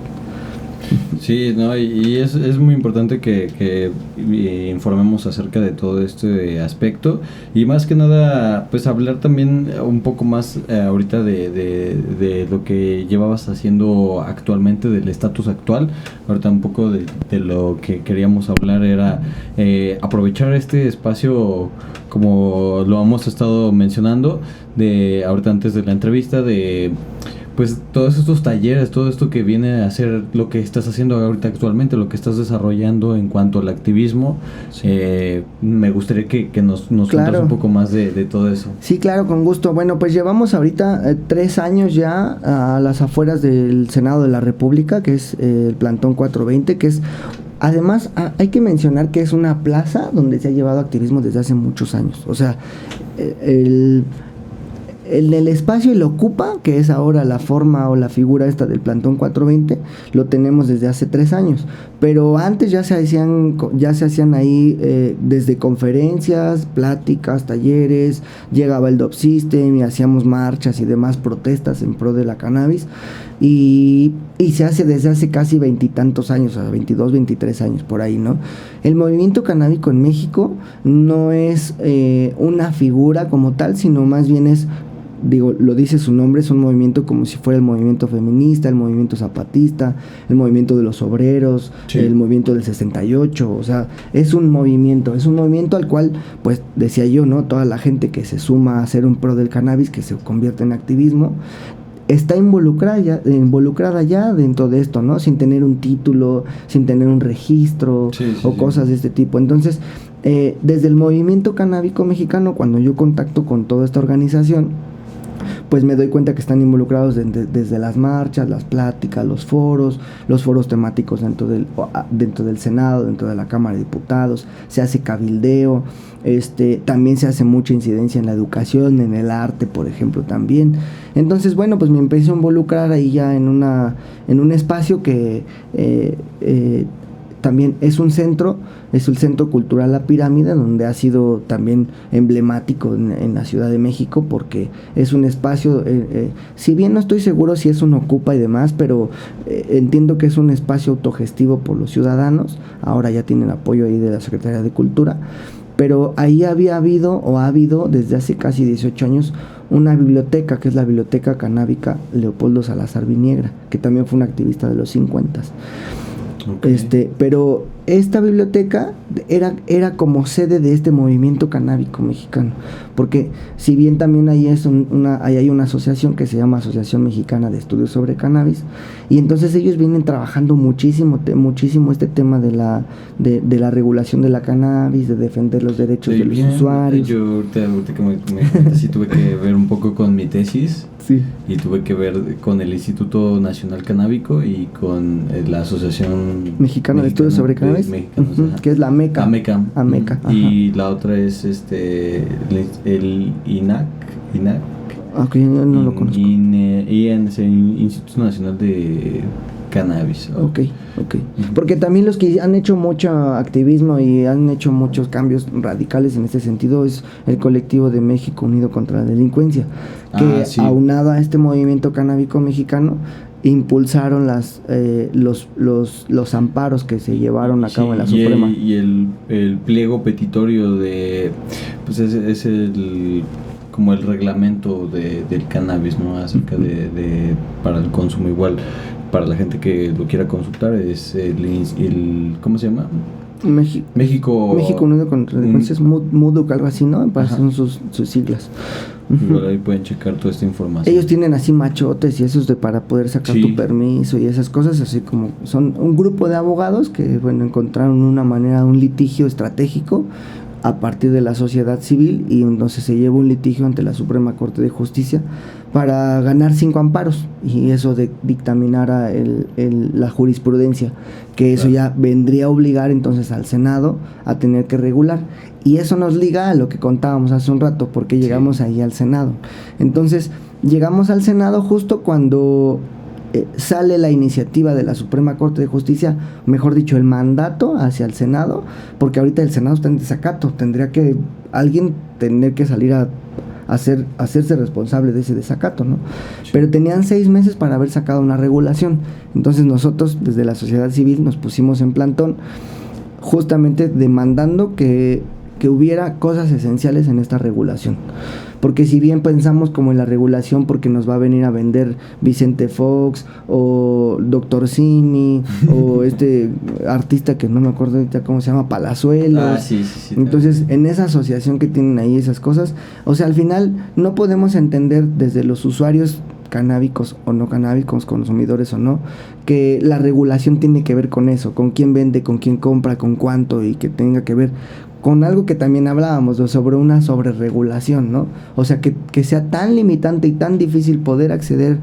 Sí, no, y es muy importante que informemos acerca de todo este aspecto, y más que nada pues hablar también un poco más ahorita de lo que llevabas haciendo actualmente, del estatus actual. Ahorita un poco de lo que queríamos hablar era aprovechar este espacio, como lo hemos estado mencionando, de ahorita antes de la entrevista, de pues todos estos talleres, todo esto que viene a ser lo que estás haciendo ahorita actualmente, lo que estás desarrollando en cuanto al activismo. Sí. Me gustaría que nos contaras un poco más de todo eso. Sí, claro, con gusto. Bueno, pues llevamos ahorita 3 años ya a las afueras del Senado de la República, que es el Plantón 420, que es... Además, hay que mencionar que es una plaza donde se ha llevado activismo desde hace muchos años. O sea, el espacio lo ocupa, que es ahora la forma o la figura esta del Plantón 420, lo tenemos desde hace 3 años. Pero antes ya se hacían ahí desde conferencias, pláticas, talleres, llegaba el Dope System y hacíamos marchas y demás protestas en pro de la cannabis. Y se hace desde hace casi 20 y tantos años, o sea, 22, 23 años por ahí, ¿no? El movimiento canábico en México no es una figura como tal, sino más bien es, digo, lo dice su nombre, es un movimiento como si fuera el movimiento feminista, el movimiento zapatista, el movimiento de los obreros, sí, el movimiento del 68, o sea, es un movimiento al cual, pues, decía yo, ¿no? Toda la gente que se suma a hacer un pro del cannabis, que se convierte en activismo, está involucrada ya dentro de esto, ¿no? Sin tener un título, sin tener un registro, cosas de este tipo. Entonces, desde el movimiento canábico mexicano, cuando yo contacto con toda esta organización, pues me doy cuenta que están involucrados desde las marchas, las pláticas, los foros temáticos dentro del Senado, dentro de la Cámara de Diputados, se hace cabildeo, también se hace mucha incidencia en la educación, en el arte, por ejemplo, también. Entonces, bueno, pues me empecé a involucrar ahí ya en un espacio que también es el Centro Cultural La Pirámide, donde ha sido también emblemático en la Ciudad de México, porque es un espacio, si bien no estoy seguro si es un ocupa y demás, pero entiendo que es un espacio autogestivo por los ciudadanos. Ahora ya tienen apoyo ahí de la Secretaría de Cultura, pero ahí ha habido desde hace casi 18 años una biblioteca, que es la Biblioteca Canábica Leopoldo Salazar Viniegra, que también fue un activista de los 50. Okay. Pero esta biblioteca era como sede de este movimiento canábico mexicano, porque si bien también ahí hay una asociación que se llama Asociación Mexicana de Estudios sobre Cannabis, y entonces ellos vienen trabajando muchísimo este tema de la regulación de la cannabis, de defender los derechos de los usuarios. Yo ahorita que me sí tuve que ver un poco con mi tesis. Sí. Y tuve que ver con el Instituto Nacional Canábico y con la Asociación Mexicana de Estudios sobre Cannabis, que es la AMECA. AMECA. Y la otra es el INAC. Ok, no lo conozco. Es el Instituto Nacional de Cannabis. Ok. Porque también los que han hecho mucho activismo y han hecho muchos cambios radicales en este sentido es el colectivo de México Unido contra la Delincuencia, que aunado a este movimiento canábico mexicano, impulsaron los amparos que se llevaron a cabo en la Suprema. Y el pliego petitorio pues es como el reglamento del cannabis, ¿no? Acerca de para el consumo. Igual para la gente que lo quiera consultar es el ¿cómo se llama? México Unido contra la Delincuencia, MUDUC, algo así, ¿no? Son sus siglas. Igual ahí pueden checar toda esta información. Ellos tienen así machotes y esos para poder sacar tu permiso y esas cosas, así como son un grupo de abogados que, bueno, encontraron un litigio estratégico a partir de la sociedad civil, y entonces se lleva un litigio ante la Suprema Corte de Justicia para ganar 5 amparos, y eso dictaminara la jurisprudencia, que eso ya vendría a obligar entonces al Senado a tener que regular, y eso nos liga a lo que contábamos hace un rato, porque llegamos ahí al Senado. Entonces llegamos al Senado justo cuando sale la iniciativa de la Suprema Corte de Justicia, mejor dicho, el mandato hacia el Senado, porque ahorita el Senado está en desacato, tendría que alguien tener que salir a hacerse responsable de ese desacato, ¿no? Sí. Pero tenían 6 meses para haber sacado una regulación. Entonces nosotros, desde la sociedad civil, nos pusimos en plantón justamente demandando que hubiera cosas esenciales en esta regulación. Porque si bien pensamos como en la regulación porque nos va a venir a vender Vicente Fox o Dr. Simi o este artista que no me acuerdo ahorita cómo se llama, Palazuelos. Sí. Entonces, en esa asociación que tienen ahí esas cosas, o sea, al final no podemos entender desde los usuarios canábicos o no canábicos, consumidores o no, que la regulación tiene que ver con eso, con quién vende, con quién compra, con cuánto, y que tenga que ver con algo que también hablábamos, sobre una sobreregulación, ¿no? O sea, que sea tan limitante y tan difícil poder acceder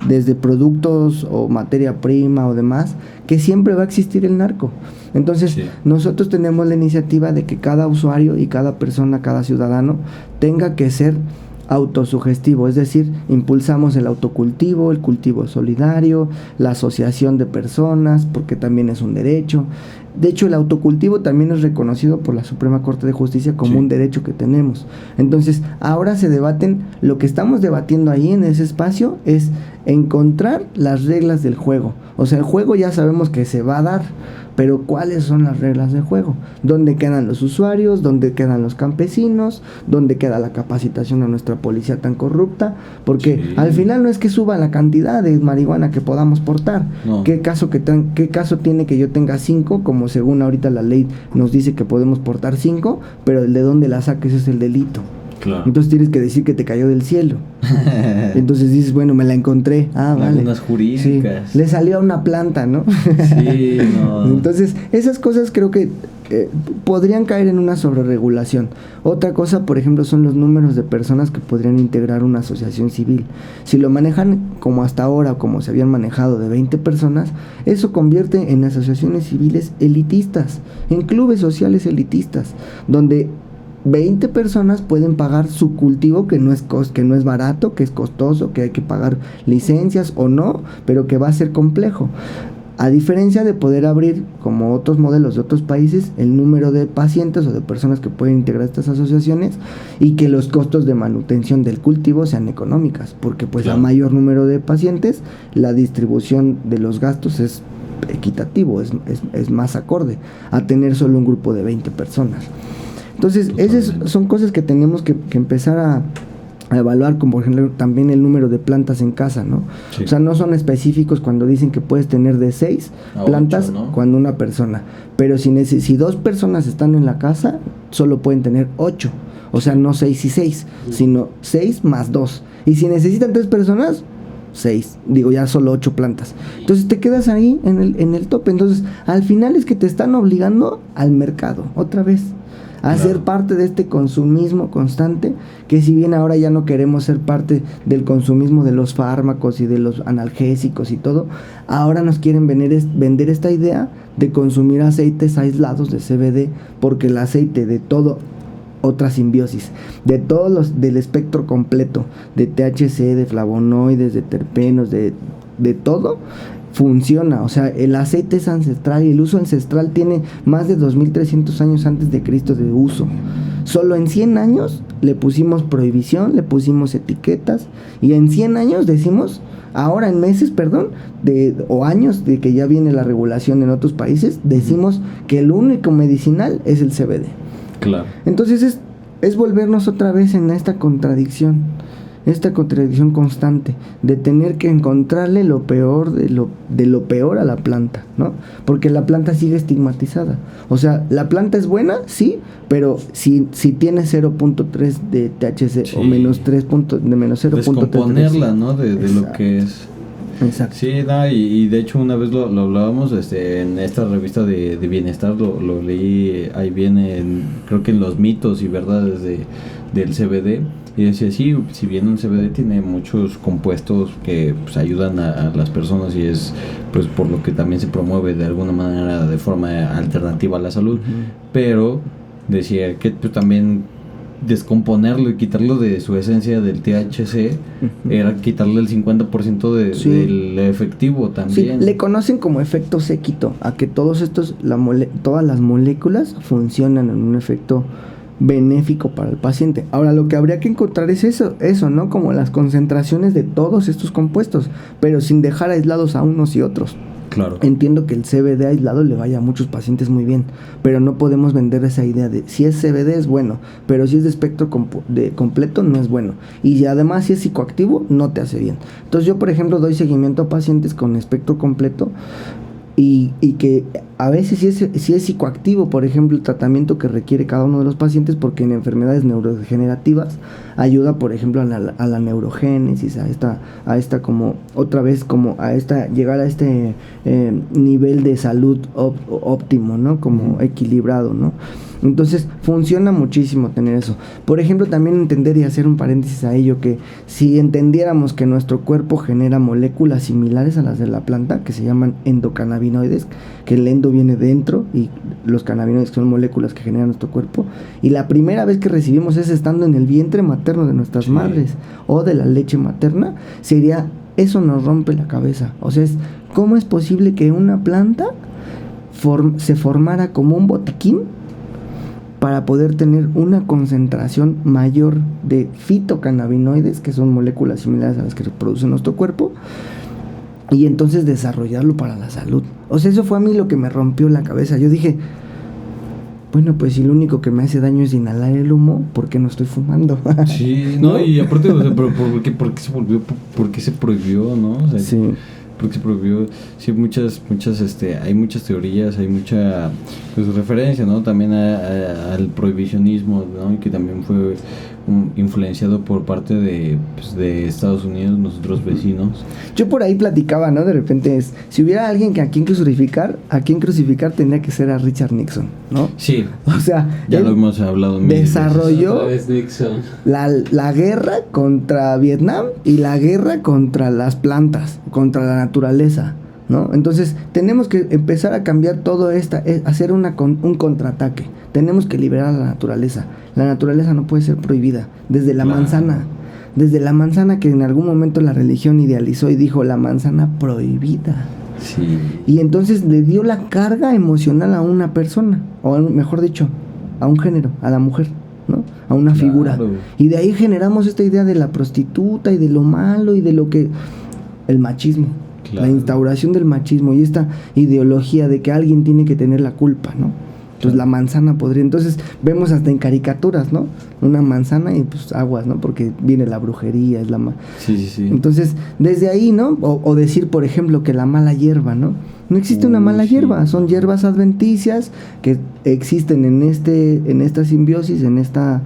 desde productos o materia prima o demás, que siempre va a existir el narco. Entonces, nosotros tenemos la iniciativa de que cada usuario y cada persona, cada ciudadano, tenga que ser autosugestivo, es decir, impulsamos el autocultivo, el cultivo solidario, la asociación de personas, porque también es un derecho. De hecho, el autocultivo también es reconocido por la Suprema Corte de Justicia como un derecho que tenemos. Entonces, ahora se debaten, lo que estamos debatiendo ahí en ese espacio es encontrar las reglas del juego. O sea, el juego ya sabemos que se va a dar, pero ¿cuáles son las reglas del juego? ¿Dónde quedan los usuarios? ¿Dónde quedan los campesinos? ¿Dónde queda la capacitación a nuestra policía tan corrupta? Porque al final no es que suba la cantidad de marihuana que podamos portar. No. ¿Qué caso tiene que yo tenga 5, como según ahorita la ley nos dice que podemos portar 5, pero el de dónde la saques es el delito? Claro. Entonces tienes que decir que te cayó del cielo. Entonces dices, bueno, me la encontré. Vale. Algunas jurídicas. Sí. Le salió a una planta, ¿no? Sí, no. Entonces, esas cosas creo que podrían caer en una sobreregulación. Otra cosa, por ejemplo, son los números de personas que podrían integrar una asociación civil. Si lo manejan como hasta ahora, o como se habían manejado, de 20 personas, eso convierte en asociaciones civiles elitistas, en clubes sociales elitistas, donde 20 personas pueden pagar su cultivo, que no es barato, que es costoso, que hay que pagar licencias o no, pero que va a ser complejo. A diferencia de poder abrir, como otros modelos de otros países, el número de pacientes o de personas que pueden integrar estas asociaciones, y que los costos de manutención del cultivo sean económicas, porque pues a mayor número de pacientes, la distribución de los gastos es equitativo, es más acorde a tener solo un grupo de 20 personas. Entonces, esas son cosas que tenemos que empezar a evaluar, como por ejemplo también el número de plantas en casa, ¿no? Sí. O sea, no son específicos cuando dicen que puedes tener de 6 plantas 8, ¿no? Cuando una persona, pero si 2 personas están en la casa, solo pueden tener 8, o sea, no 6 y 6, sino 6 más 2, y si necesitan 3 personas, 6, ya solo 8 plantas. Entonces te quedas ahí en el tope. Entonces, al final es que te están obligando al mercado, otra vez, a ser parte de este consumismo constante, que si bien ahora ya no queremos ser parte del consumismo de los fármacos y de los analgésicos y todo, ahora nos quieren vender esta idea de consumir aceites aislados de CBD, porque el aceite de todo, otra simbiosis, de todos del espectro completo, de THC, de flavonoides, de terpenos, de todo, funciona. O sea, el aceite es ancestral, y el uso ancestral tiene más de 2300 años antes de Cristo de uso. Solo en 100 años le pusimos prohibición, le pusimos etiquetas, y en 100 años decimos, ahora en meses, o años de que ya viene la regulación en otros países, decimos que el único medicinal es el CBD. Claro. Entonces es volvernos otra vez en esta contradicción constante de tener que encontrarle lo peor de lo peor a la planta, ¿no? Porque la planta sigue estigmatizada. O sea, la planta es buena, sí, pero si tiene 0.3 de THC o menos 3 de menos 0.3, descomponerla, ¿no? De lo que es. Exacto. Sí, y de hecho una vez lo hablábamos en esta revista de bienestar, lo leí, ahí viene, creo que en los mitos y verdades del CBD, y decía, sí, si bien el CBD tiene muchos compuestos que pues ayudan a las personas, y es pues por lo que también se promueve de alguna manera de forma alternativa a la salud, pero decía que pues también descomponerlo y quitarlo de su esencia del THC era quitarle el 50% del efectivo también. Sí, le conocen como efecto séquito, a que todas las moléculas funcionan en un efecto benéfico para el paciente. Ahora, lo que habría que encontrar es eso, ¿no? Como las concentraciones de todos estos compuestos, pero sin dejar aislados a unos y otros. Claro. Entiendo que el CBD aislado le vaya a muchos pacientes muy bien, pero no podemos vender esa idea de si es CBD es bueno, pero si es de espectro completo no es bueno, y además si es psicoactivo no te hace bien. Entonces yo, por ejemplo, doy seguimiento a pacientes con espectro completo, y que a veces sí es psicoactivo, por ejemplo, el tratamiento que requiere cada uno de los pacientes, porque en enfermedades neurodegenerativas ayuda, por ejemplo, a la neurogénesis, a esta como, otra vez, como a esta, llegar a este nivel de salud óptimo, ¿no? Como equilibrado, ¿no? Entonces funciona muchísimo tener eso. Por ejemplo, también entender, y hacer un paréntesis a ello, que si entendiéramos que nuestro cuerpo genera moléculas similares a las de la planta, que se llaman endocannabinoides, que el endo viene dentro y los cannabinoides son moléculas que genera nuestro cuerpo, y la primera vez que recibimos es estando en el vientre materno de nuestras madres o de la leche materna, sería, eso nos rompe la cabeza. O sea, ¿cómo es posible que una planta se formara como un botiquín para poder tener una concentración mayor de fitocannabinoides, que son moléculas similares a las que produce nuestro cuerpo, y entonces desarrollarlo para la salud? O sea, eso fue a mí lo que me rompió la cabeza. Yo dije, bueno, pues si lo único que me hace daño es inhalar el humo, ¿por qué no estoy fumando? Sí, no, y aparte, o sea, ¿por qué se prohibió, no? O sea, sí. Porque se prohibió, sí, hay muchas teorías, hay mucha pues referencia, ¿no? También al prohibicionismo, ¿no? Y que también fue influenciado por parte de Estados Unidos, nosotros vecinos. Yo por ahí platicaba, ¿no? De repente si hubiera alguien a quien crucificar tendría que ser a Richard Nixon, ¿no? Sí. O sea, ya lo hemos hablado. Desarrolló la guerra contra Vietnam y la guerra contra las plantas, contra la naturaleza, ¿no? Entonces tenemos que empezar a cambiar todo esto, hacer un contraataque. Tenemos que liberar a la naturaleza. La naturaleza no puede ser prohibida. Desde la manzana que en algún momento la religión idealizó y dijo, la manzana prohibida. Sí. Y entonces le dio la carga emocional a una persona, o mejor dicho, a un género, a la mujer, ¿no? A una figura. Y de ahí generamos esta idea de la prostituta y de lo malo y de lo que... el machismo. La instauración del machismo y esta ideología de que alguien tiene que tener la culpa, ¿no? Entonces la manzana podría... Entonces vemos hasta en caricaturas, ¿no? Una manzana y pues aguas, ¿no? Porque viene la brujería, es la... Sí. Entonces, desde ahí, ¿no? O decir, por ejemplo, que la mala hierba, ¿no? No existe una mala hierba, son hierbas adventicias que existen en esta simbiosis, en esta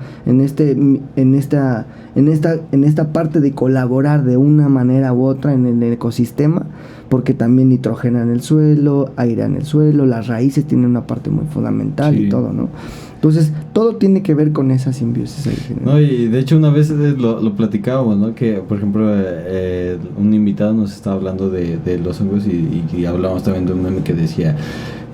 parte de colaborar de una manera u otra en el ecosistema, porque también nitrogenan el suelo, airean el suelo, las raíces tienen una parte muy fundamental y todo, ¿no? Entonces, todo tiene que ver con esa simbiosis ahí. No, y de hecho una vez lo platicábamos, ¿no? Que, por ejemplo, un invitado nos estaba hablando de los hongos y hablábamos también de un meme que decía,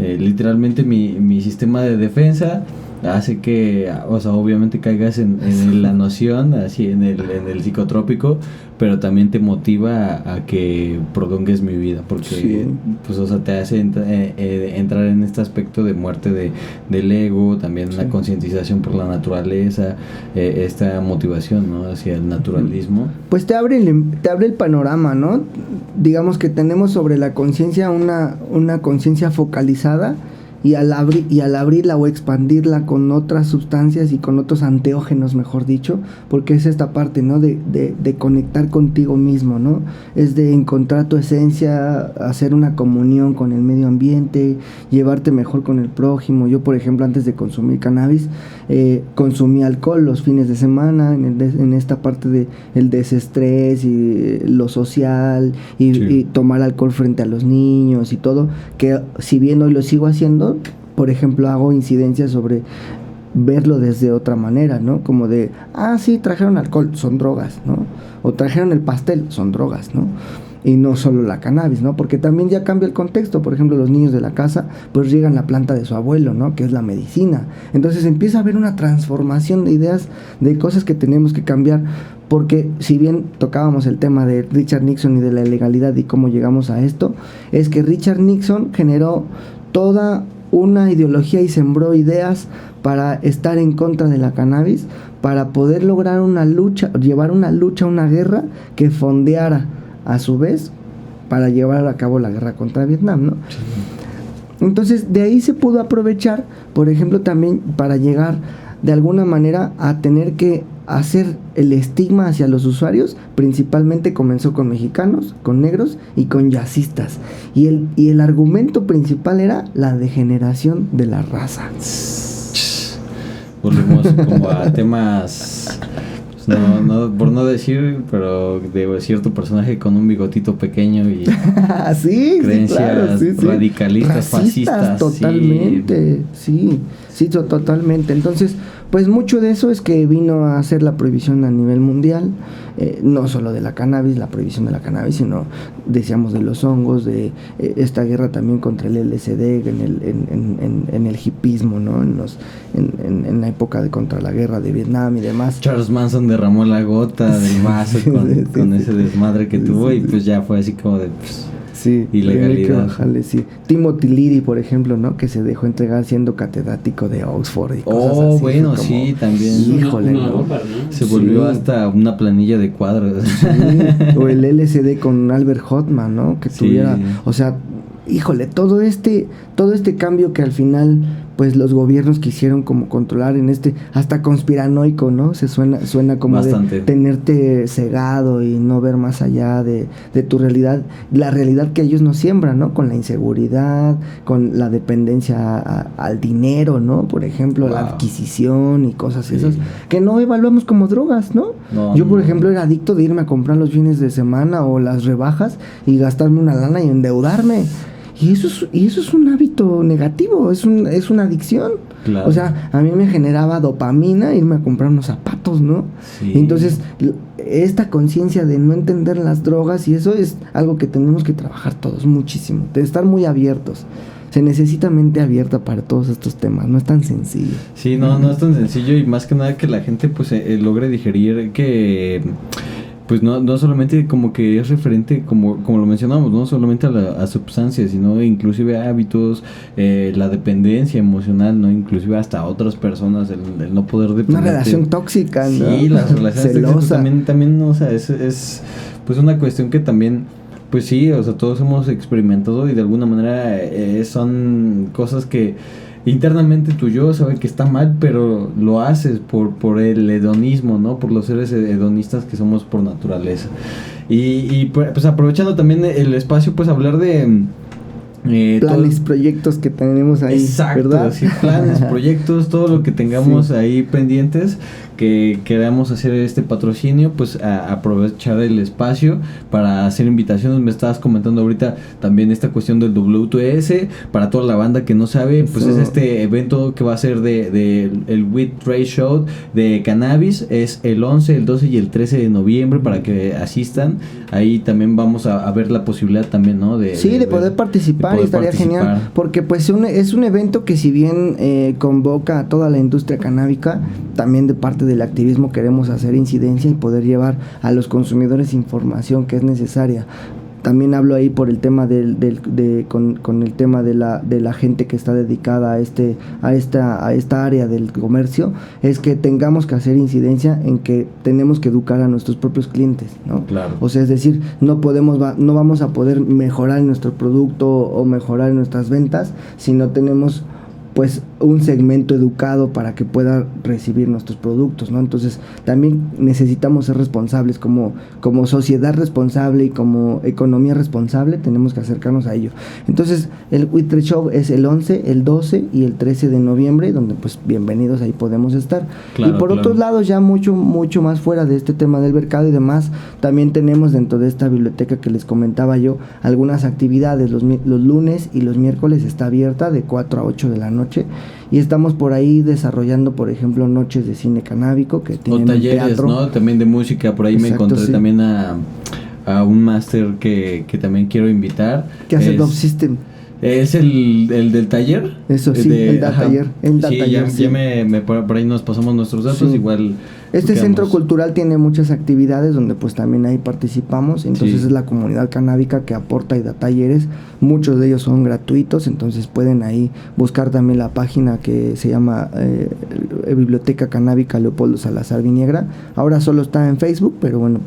literalmente mi sistema de defensa hace que, o sea, obviamente caigas en la noción, así en el psicotrópico, pero también te motiva a que prolongues mi vida, porque pues, o sea, te hace entrar en este aspecto de muerte del ego, también la concientización por la naturaleza, esta motivación, ¿no? Hacia el naturalismo. Pues te abre el panorama, ¿no? Digamos que tenemos sobre la conciencia una conciencia focalizada, y al abrirla o expandirla con otras sustancias y con otros anteógenos, mejor dicho, porque es esta parte, ¿no? De conectar contigo mismo, ¿no? Es de encontrar tu esencia, hacer una comunión con el medio ambiente, llevarte mejor con el prójimo. Yo, por ejemplo, antes de consumir cannabis, consumí alcohol los fines de semana, en esta parte de el desestrés y lo social, y tomar alcohol frente a los niños y todo, que si bien hoy lo sigo haciendo, por ejemplo, hago incidencias sobre verlo desde otra manera, ¿no? Como de, sí, trajeron alcohol, son drogas, ¿no? O trajeron el pastel, son drogas, ¿no? Y no solo la cannabis, ¿no? Porque también ya cambia el contexto. Por ejemplo, los niños de la casa pues riegan la planta de su abuelo, ¿no? Que es la medicina. Entonces empieza a haber una transformación de ideas, de cosas que tenemos que cambiar, porque si bien tocábamos el tema de Richard Nixon y de la ilegalidad y cómo llegamos a esto, es que Richard Nixon generó toda una ideología y sembró ideas para estar en contra de la cannabis, para poder lograr una lucha, llevar una lucha, una guerra que fondeara a su vez para llevar a cabo la guerra contra Vietnam, ¿no? Sí. Entonces de ahí se pudo aprovechar, por ejemplo, también para llegar de alguna manera a tener que hacer el estigma hacia los usuarios, principalmente comenzó con mexicanos, con negros y con jazzistas. Y el argumento principal era la degeneración de la raza. Volvemos como a temas, pues no, por no decir, pero de cierto personaje con un bigotito pequeño y sí, creencias radicalistas, racistas, fascistas. Totalmente, sí, totalmente. Entonces, pues mucho de eso es que vino a hacer la prohibición a nivel mundial, no solo de la cannabis, la prohibición de la cannabis, sino decíamos de los hongos, de esta guerra también contra el LSD, en el hipismo, ¿no? En la época contra la guerra de Vietnam y demás. Charles Manson derramó la gota del vaso con ese desmadre que tuvo y pues ya fue así como de... Pues, sí, ilegalidad. Bajarle, sí. Timothy Leary, por ejemplo, ¿no? Que se dejó entregar siendo catedrático de Oxford y cosas así. Bueno, como, sí, también. Híjole, ¿no? Se volvió hasta una planilla de cuadros. Sí. O el LSD con Albert Hoffman, ¿no? Que tuviera, o sea, híjole, todo este cambio que al final pues los gobiernos quisieron como controlar en hasta conspiranoico, ¿no? Suena como bastante. De tenerte cegado y no ver más allá de tu realidad, la realidad que ellos nos siembran, ¿no? Con la inseguridad, con la dependencia al dinero, ¿no? Por ejemplo, la adquisición y cosas esas que no evaluamos como drogas, ¿no? Yo, por ejemplo, era adicto de irme a comprar los fines de semana o las rebajas y gastarme una lana y endeudarme. Y eso es un hábito negativo, es una adicción. Claro. O sea, a mí me generaba dopamina irme a comprar unos zapatos, ¿no? Sí. Entonces, esta conciencia de no entender las drogas, y eso es algo que tenemos que trabajar todos muchísimo, de estar muy abiertos. Se necesita mente abierta para todos estos temas, no es tan sencillo. Sí, no es tan sencillo, y más que nada que la gente pues logre digerir que... Pues no solamente como que es referente, como lo mencionamos, no solamente a sustancias, sino inclusive a hábitos, la dependencia emocional, no, inclusive hasta a otras personas, el no poder depender. Una relación tóxica, ¿no? Sí, las relaciones tóxicas también, o sea, es pues una cuestión que también, pues sí, o sea, todos hemos experimentado y de alguna manera son cosas que internamente tu yo sabe que está mal, pero lo haces por el hedonismo, ¿no? Por los seres hedonistas que somos por naturaleza. Y pues aprovechando también el espacio, pues hablar de... planes, proyectos que tenemos ahí. Exacto, ¿verdad? Sí, planes, proyectos, todo lo que tengamos ahí pendientes, que queramos hacer este patrocinio, pues a aprovechar el espacio para hacer invitaciones. Me estabas comentando ahorita también esta cuestión del W2S, para toda la banda que no sabe, pues es este evento que va a ser de el Weed Trade Show de cannabis, es el 11, el 12 y el 13 de noviembre para que asistan. Ahí también vamos a ver la posibilidad también, ¿no? De poder participar. Y estaría genial, porque pues es un evento que si bien convoca a toda la industria canábica, también de parte del activismo queremos hacer incidencia y poder llevar a los consumidores información que es necesaria. También hablo ahí por el tema con el tema de la gente que está dedicada a esta área del comercio, es que tengamos que hacer incidencia en que tenemos que educar a nuestros propios clientes, ¿no? Claro. O sea, es decir, no vamos a poder mejorar nuestro producto o mejorar nuestras ventas si no tenemos pues un segmento educado para que pueda recibir nuestros productos, ¿no? Entonces también necesitamos ser responsables como sociedad responsable y como economía responsable, tenemos que acercarnos a ello. Entonces el Weed Trade Show es el 11, el 12 y el 13 de noviembre, donde pues bienvenidos, ahí podemos estar. Claro, y por otros lados, ya mucho más fuera de este tema del mercado y demás, también tenemos dentro de esta biblioteca que les comentaba yo algunas actividades. Los lunes y los miércoles está abierta de 4 a 8 de la noche. Y estamos por ahí desarrollando, por ejemplo, noches de cine canábico que tienen o talleres, teatro, ¿no? También de música. Por ahí me encontré también a un máster que también quiero invitar. ¿Qué hace Dove System? ¿Es el del taller? Eso sí, el taller. Ya por ahí nos pasamos nuestros datos, igual. Este centro cultural tiene muchas actividades donde pues también ahí participamos, entonces es la comunidad canábica que aporta y da talleres, muchos de ellos son gratuitos, entonces pueden ahí buscar también la página que se llama Biblioteca Canábica Leopoldo Salazar Viniegra. Ahora solo está en Facebook, pero bueno,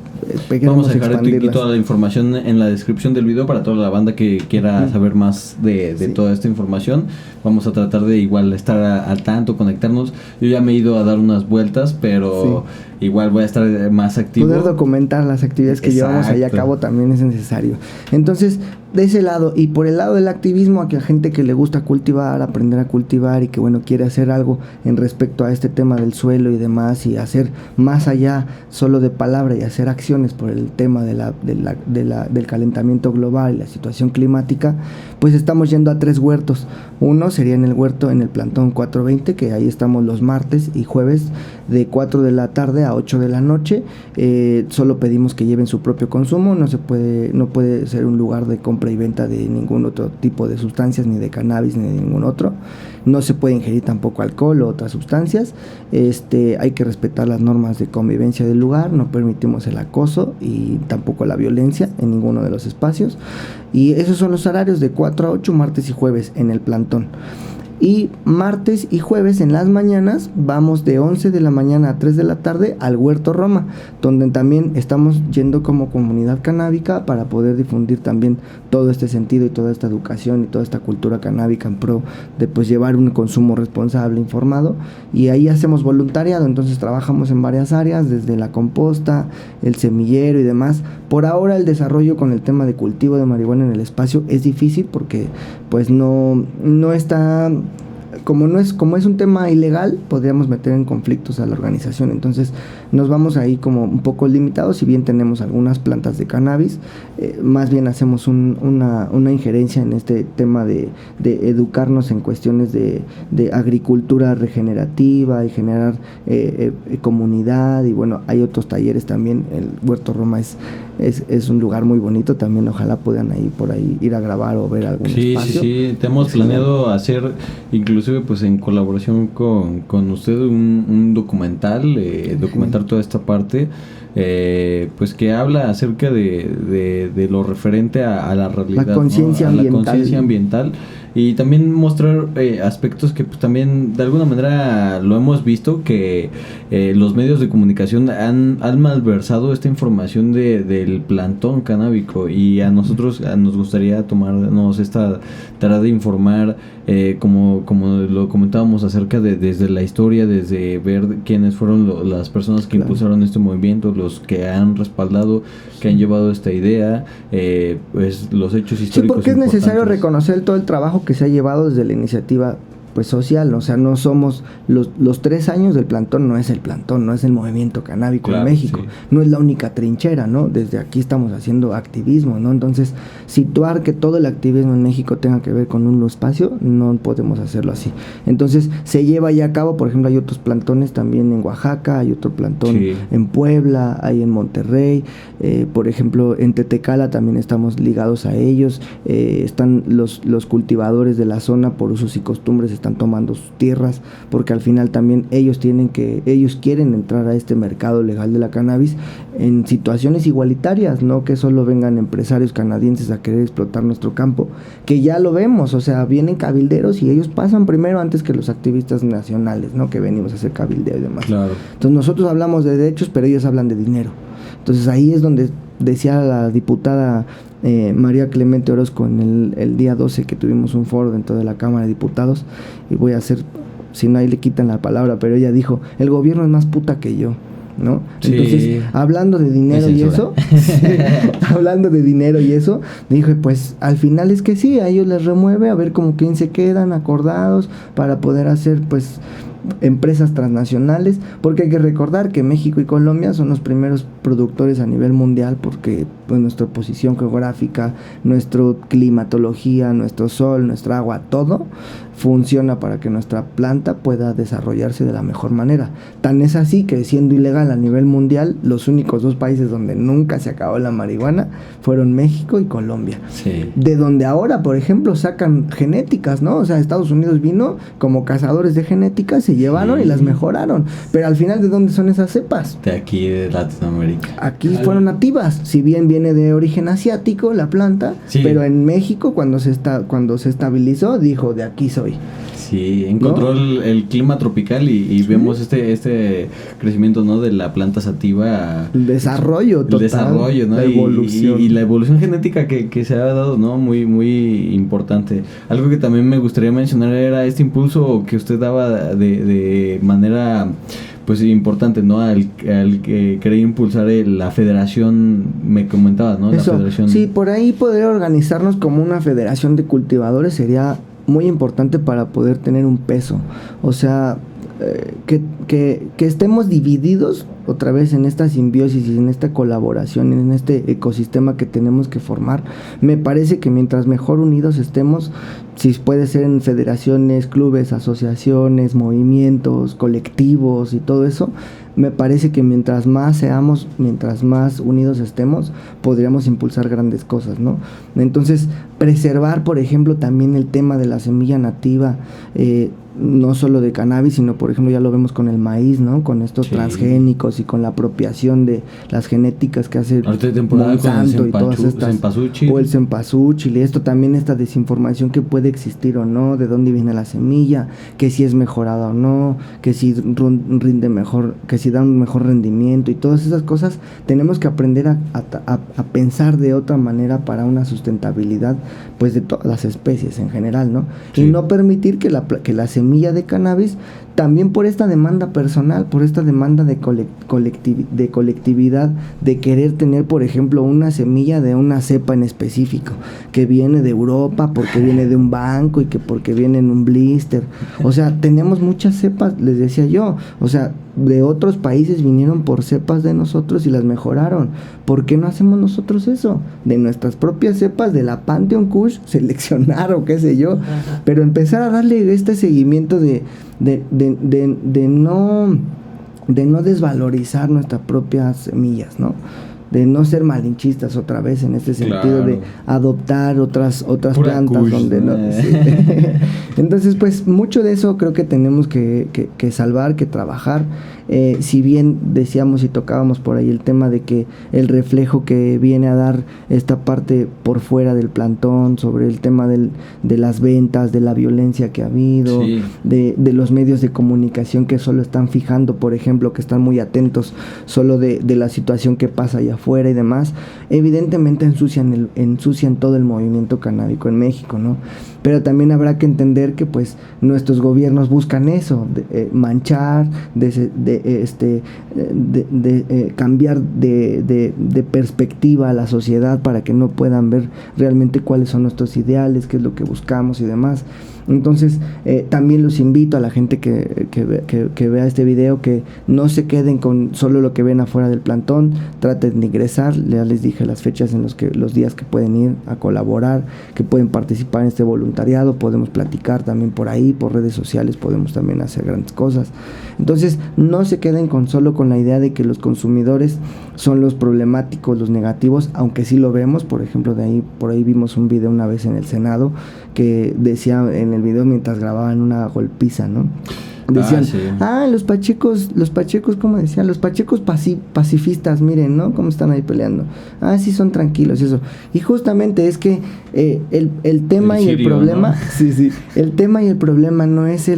vamos a dejar toda la información en la descripción del video para toda la banda que quiera saber más de toda esta información. Vamos a tratar de igual estar al tanto, conectarnos. Yo ya me he ido a dar unas vueltas, pero igual voy a estar más activo. Poder documentar las actividades que llevamos allá a cabo también es necesario. Entonces, de ese lado, y por el lado del activismo, a que a gente que le gusta cultivar, aprender a cultivar y que bueno, quiere hacer algo en respecto a este tema del suelo y demás, y hacer más allá solo de palabra y hacer acciones por el tema del calentamiento global y la situación climática, pues estamos yendo a 3 huertos. Uno sería en el huerto, en el plantón 420, que ahí estamos los martes y jueves de 4 de la tarde a 8 de la noche. Solo pedimos que lleven su propio consumo, no puede ser un lugar de compra y venta de ningún otro tipo de sustancias, ni de cannabis, ni de ningún otro. No se puede ingerir tampoco alcohol o otras sustancias. Hay que respetar las normas de convivencia del lugar, no permitimos el acoso y tampoco la violencia en ninguno de los espacios. Y esos son los horarios de 4 a 8, martes y jueves en el plantón. Y martes y jueves en las mañanas vamos de 11 de la mañana a 3 de la tarde al Huerto Roma, donde también estamos yendo como comunidad canábica para poder difundir también todo este sentido y toda esta educación y toda esta cultura canábica en pro de pues llevar un consumo responsable, informado. Y ahí hacemos voluntariado, entonces trabajamos en varias áreas, desde la composta, el semillero y demás. Por ahora el desarrollo con el tema de cultivo de marihuana en el espacio es difícil porque pues no está... Como es un tema ilegal, podríamos meter en conflictos a la organización. Entonces nos vamos ahí como un poco limitados. Si bien tenemos algunas plantas de cannabis, más bien hacemos una injerencia en este tema de educarnos en cuestiones de agricultura regenerativa y generar comunidad. Y bueno, hay otros talleres también. El Huerto Roma es un lugar muy bonito también. Ojalá puedan por ahí ir a grabar o ver algún espacio. Sí, tenemos planeado hacer inclusive pues en colaboración con usted un documental, documentar toda esta parte, pues que habla acerca de lo referente a la realidad, la conciencia ambiental. La conciencia ambiental. Y también mostrar aspectos que pues también de alguna manera lo hemos visto, que los medios de comunicación han malversado esta información del plantón canábico, y a nosotros nos gustaría tomarnos esta tarea de informar, como lo comentábamos acerca desde la historia, desde ver quiénes fueron las personas que impulsaron este movimiento, los que han respaldado, que han llevado esta idea, pues los hechos históricos. Sí, porque es necesario reconocer todo el trabajo que se ha llevado desde la iniciativa pues social, o sea, no somos los 3 años del plantón, no es el plantón, no es el movimiento canábico en México, sí. No es la única trinchera, ¿no? Desde aquí estamos haciendo activismo, ¿no? Entonces, situar que todo el activismo en México tenga que ver con un espacio, no podemos hacerlo así. Entonces, se lleva ya a cabo, por ejemplo, hay otros plantones también en Oaxaca, hay otro plantón en Puebla, hay en Monterrey, por ejemplo, en Tetecala también estamos ligados a ellos, están los cultivadores de la zona por usos y costumbres, están tomando sus tierras, porque al final también ellos quieren entrar a este mercado legal de la cannabis en situaciones igualitarias, no que solo vengan empresarios canadienses a querer explotar nuestro campo, que ya lo vemos, o sea, vienen cabilderos y ellos pasan primero antes que los activistas nacionales, ¿no? Que venimos a hacer cabildeo y demás. Claro. Entonces nosotros hablamos de derechos, pero ellos hablan de dinero. Entonces ahí es donde decía la diputada María Clemente Orozco en el día 12 que tuvimos un foro dentro de la Cámara de Diputados, y voy a hacer, si no ahí le quitan la palabra, pero ella dijo, el gobierno es más puta que yo, ¿no? Sí. Entonces, hablando de dinero y eso, hablando de dinero y eso, dije, pues al final es que sí, a ellos les remueve, a ver como quién se quedan acordados para poder hacer pues empresas transnacionales, porque hay que recordar que México y Colombia son los primeros productores a nivel mundial, porque pues nuestra posición geográfica, nuestra climatología, nuestro sol, nuestra agua, todo funciona para que nuestra planta pueda desarrollarse de la mejor manera. Tan es así que, siendo ilegal a nivel mundial, los únicos 2 países donde nunca se acabó la marihuana fueron México y Colombia. Sí. De donde ahora, por ejemplo, sacan genéticas, ¿no? O sea, Estados Unidos vino como cazadores de genéticas, se llevaron y las mejoraron. Pero al final, ¿de dónde son esas cepas? De aquí, de Latinoamérica. Aquí fueron nativas, si bien viene de origen asiático la planta, pero en México cuando se estabilizó, dijo, de aquí soy. Sí, encontró, ¿no? el clima tropical y vemos este crecimiento, ¿no? De la planta sativa. El desarrollo total. El desarrollo, ¿no? La evolución. Y la evolución genética que se ha dado, ¿no? Muy, muy importante. Algo que también me gustaría mencionar era este impulso que usted daba de manera pues importante, ¿no? Al querer impulsar la federación, me comentabas, ¿no? Eso, la federación. sí, por ahí poder organizarnos como una federación de cultivadores sería muy importante para poder tener un peso. O sea, que estemos divididos otra vez en esta simbiosis y en esta colaboración, en este ecosistema que tenemos que formar. Me parece que mientras mejor unidos estemos, si puede ser en federaciones, clubes, asociaciones, movimientos, colectivos y todo eso, me parece que mientras más seamos, mientras más unidos estemos, podríamos impulsar grandes cosas, ¿no? Entonces, preservar, por ejemplo, también el tema de la semilla nativa, no solo de cannabis, sino por ejemplo ya lo vemos con el maíz, ¿no? Con estos transgénicos y con la apropiación de las genéticas que hace Monsanto y todas estas, o el cempasúchil, y esto también, esta desinformación que puede existir o no, de dónde viene la semilla, que si es mejorada o no, que si rinde mejor, que si da un mejor rendimiento, y todas esas cosas tenemos que aprender a pensar de otra manera para una sustentabilidad, pues de todas las especies en general, ¿no? Sí. Y no permitir que la semilla de cannabis, también por esta demanda personal, por esta demanda de colectividad, de querer tener, por ejemplo, una semilla de una cepa en específico, que viene de Europa, porque viene de un banco y que porque viene en un blister. O sea, tenemos muchas cepas, les decía yo, o sea, de otros países vinieron por cepas de nosotros y las mejoraron. ¿Por qué no hacemos nosotros eso? De nuestras propias cepas, de la Pantheon Kush, seleccionar o qué sé yo, pero empezar a darle este seguimiento de no desvalorizar nuestras propias semillas, ¿no? De no ser malinchistas otra vez en este sentido, claro, de adoptar otras plantas Kush, donde no. Sí. Entonces, pues mucho de eso creo que tenemos que salvar, que trabajar. Si bien decíamos y tocábamos por ahí el tema de que el reflejo que viene a dar esta parte por fuera del plantón, sobre el tema de las ventas, de la violencia que ha habido, sí, de los medios de comunicación que solo están fijando, por ejemplo, que están muy atentos solo de la situación que pasa allá afuera y demás, evidentemente ensucian todo el movimiento canábico en México, ¿no? Pero también habrá que entender que pues nuestros gobiernos buscan eso, manchar, cambiar de perspectiva a la sociedad para que no puedan ver realmente cuáles son nuestros ideales, qué es lo que buscamos y demás. Entonces también los invito a la gente que vea este video, que no se queden con solo lo que ven afuera del plantón, traten de ingresar. Ya les dije las fechas en los días que pueden ir a colaborar, que pueden participar en este voluntariado, podemos platicar también por ahí, por redes sociales podemos también hacer grandes cosas. Entonces no se queden solo con la idea de que los consumidores son los problemáticos, los negativos, aunque sí lo vemos. Por ejemplo, por ahí vimos un video una vez en el Senado que decía en el video, mientras grababan una golpiza, ¿no? Decían, sí, los pachecos, ¿cómo decían? Los pachecos pacifistas, miren, ¿no? Cómo están ahí peleando. Sí, son tranquilos, eso. Y justamente es que el tema y el problema, ¿no? Sí, el tema y el problema no es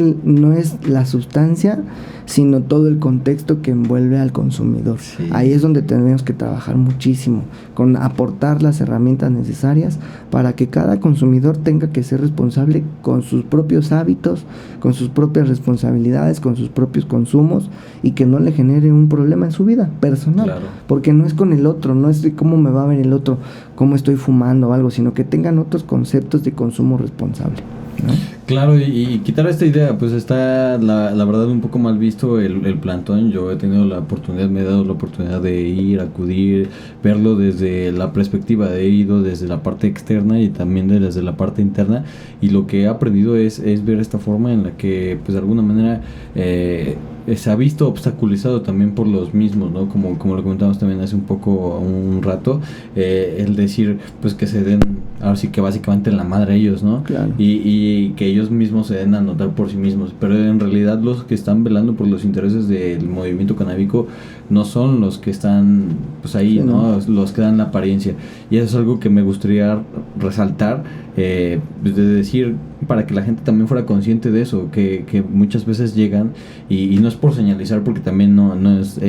la sustancia, sino todo el contexto que envuelve al consumidor. Sí. Ahí es donde tenemos que trabajar muchísimo, con aportar las herramientas necesarias para que cada consumidor tenga que ser responsable con sus propios hábitos, con sus propias responsabilidades, con sus propios consumos, y que no le genere un problema en su vida personal. Claro. Porque no es con el otro, no es de cómo me va a ver el otro, cómo estoy fumando o algo, sino que tengan otros conceptos de consumo responsable, ¿no? Claro, y quitar esta idea, pues está la verdad un poco mal visto el plantón. Yo he tenido me he dado la oportunidad de ir, acudir, verlo desde la perspectiva, he ido desde la parte externa y también desde la parte interna, y lo que he aprendido es ver esta forma en la que pues de alguna manera se ha visto obstaculizado también por los mismos, ¿no? Como lo comentamos también hace un rato, el decir pues que se den, ahora sí que básicamente la madre a ellos, ¿no? Claro. Y que ellos mismos se den a notar por sí mismos, pero en realidad los que están velando por los intereses del movimiento canábico no son los que están pues ahí, sí, ¿no? Los que dan la apariencia, y eso es algo que me gustaría resaltar, de decir, para que la gente también fuera consciente de eso, que muchas veces llegan y no es por señalizar, porque también no es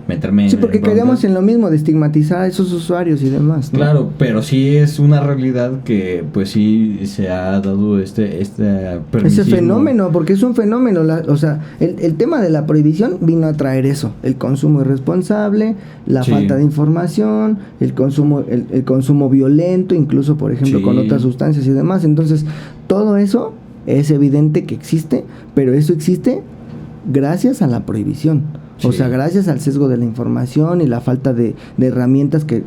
meterme Sí, porque broncas. caeríamos en lo mismo de estigmatizar a esos usuarios y demás, ¿no? Claro, pero sí es una realidad que pues sí se ha dado este Ese permisismo. fenómeno, porque es un fenómeno, o sea, el tema de la prohibición vino a traer eso, el consumo irresponsable, la Sí. falta de información, el consumo violento, incluso por ejemplo Sí. con otras sustancias y demás. Entonces, todo eso es evidente que existe, pero eso existe gracias a la prohibición. O Sí. sea, gracias al sesgo de la información y la falta de herramientas que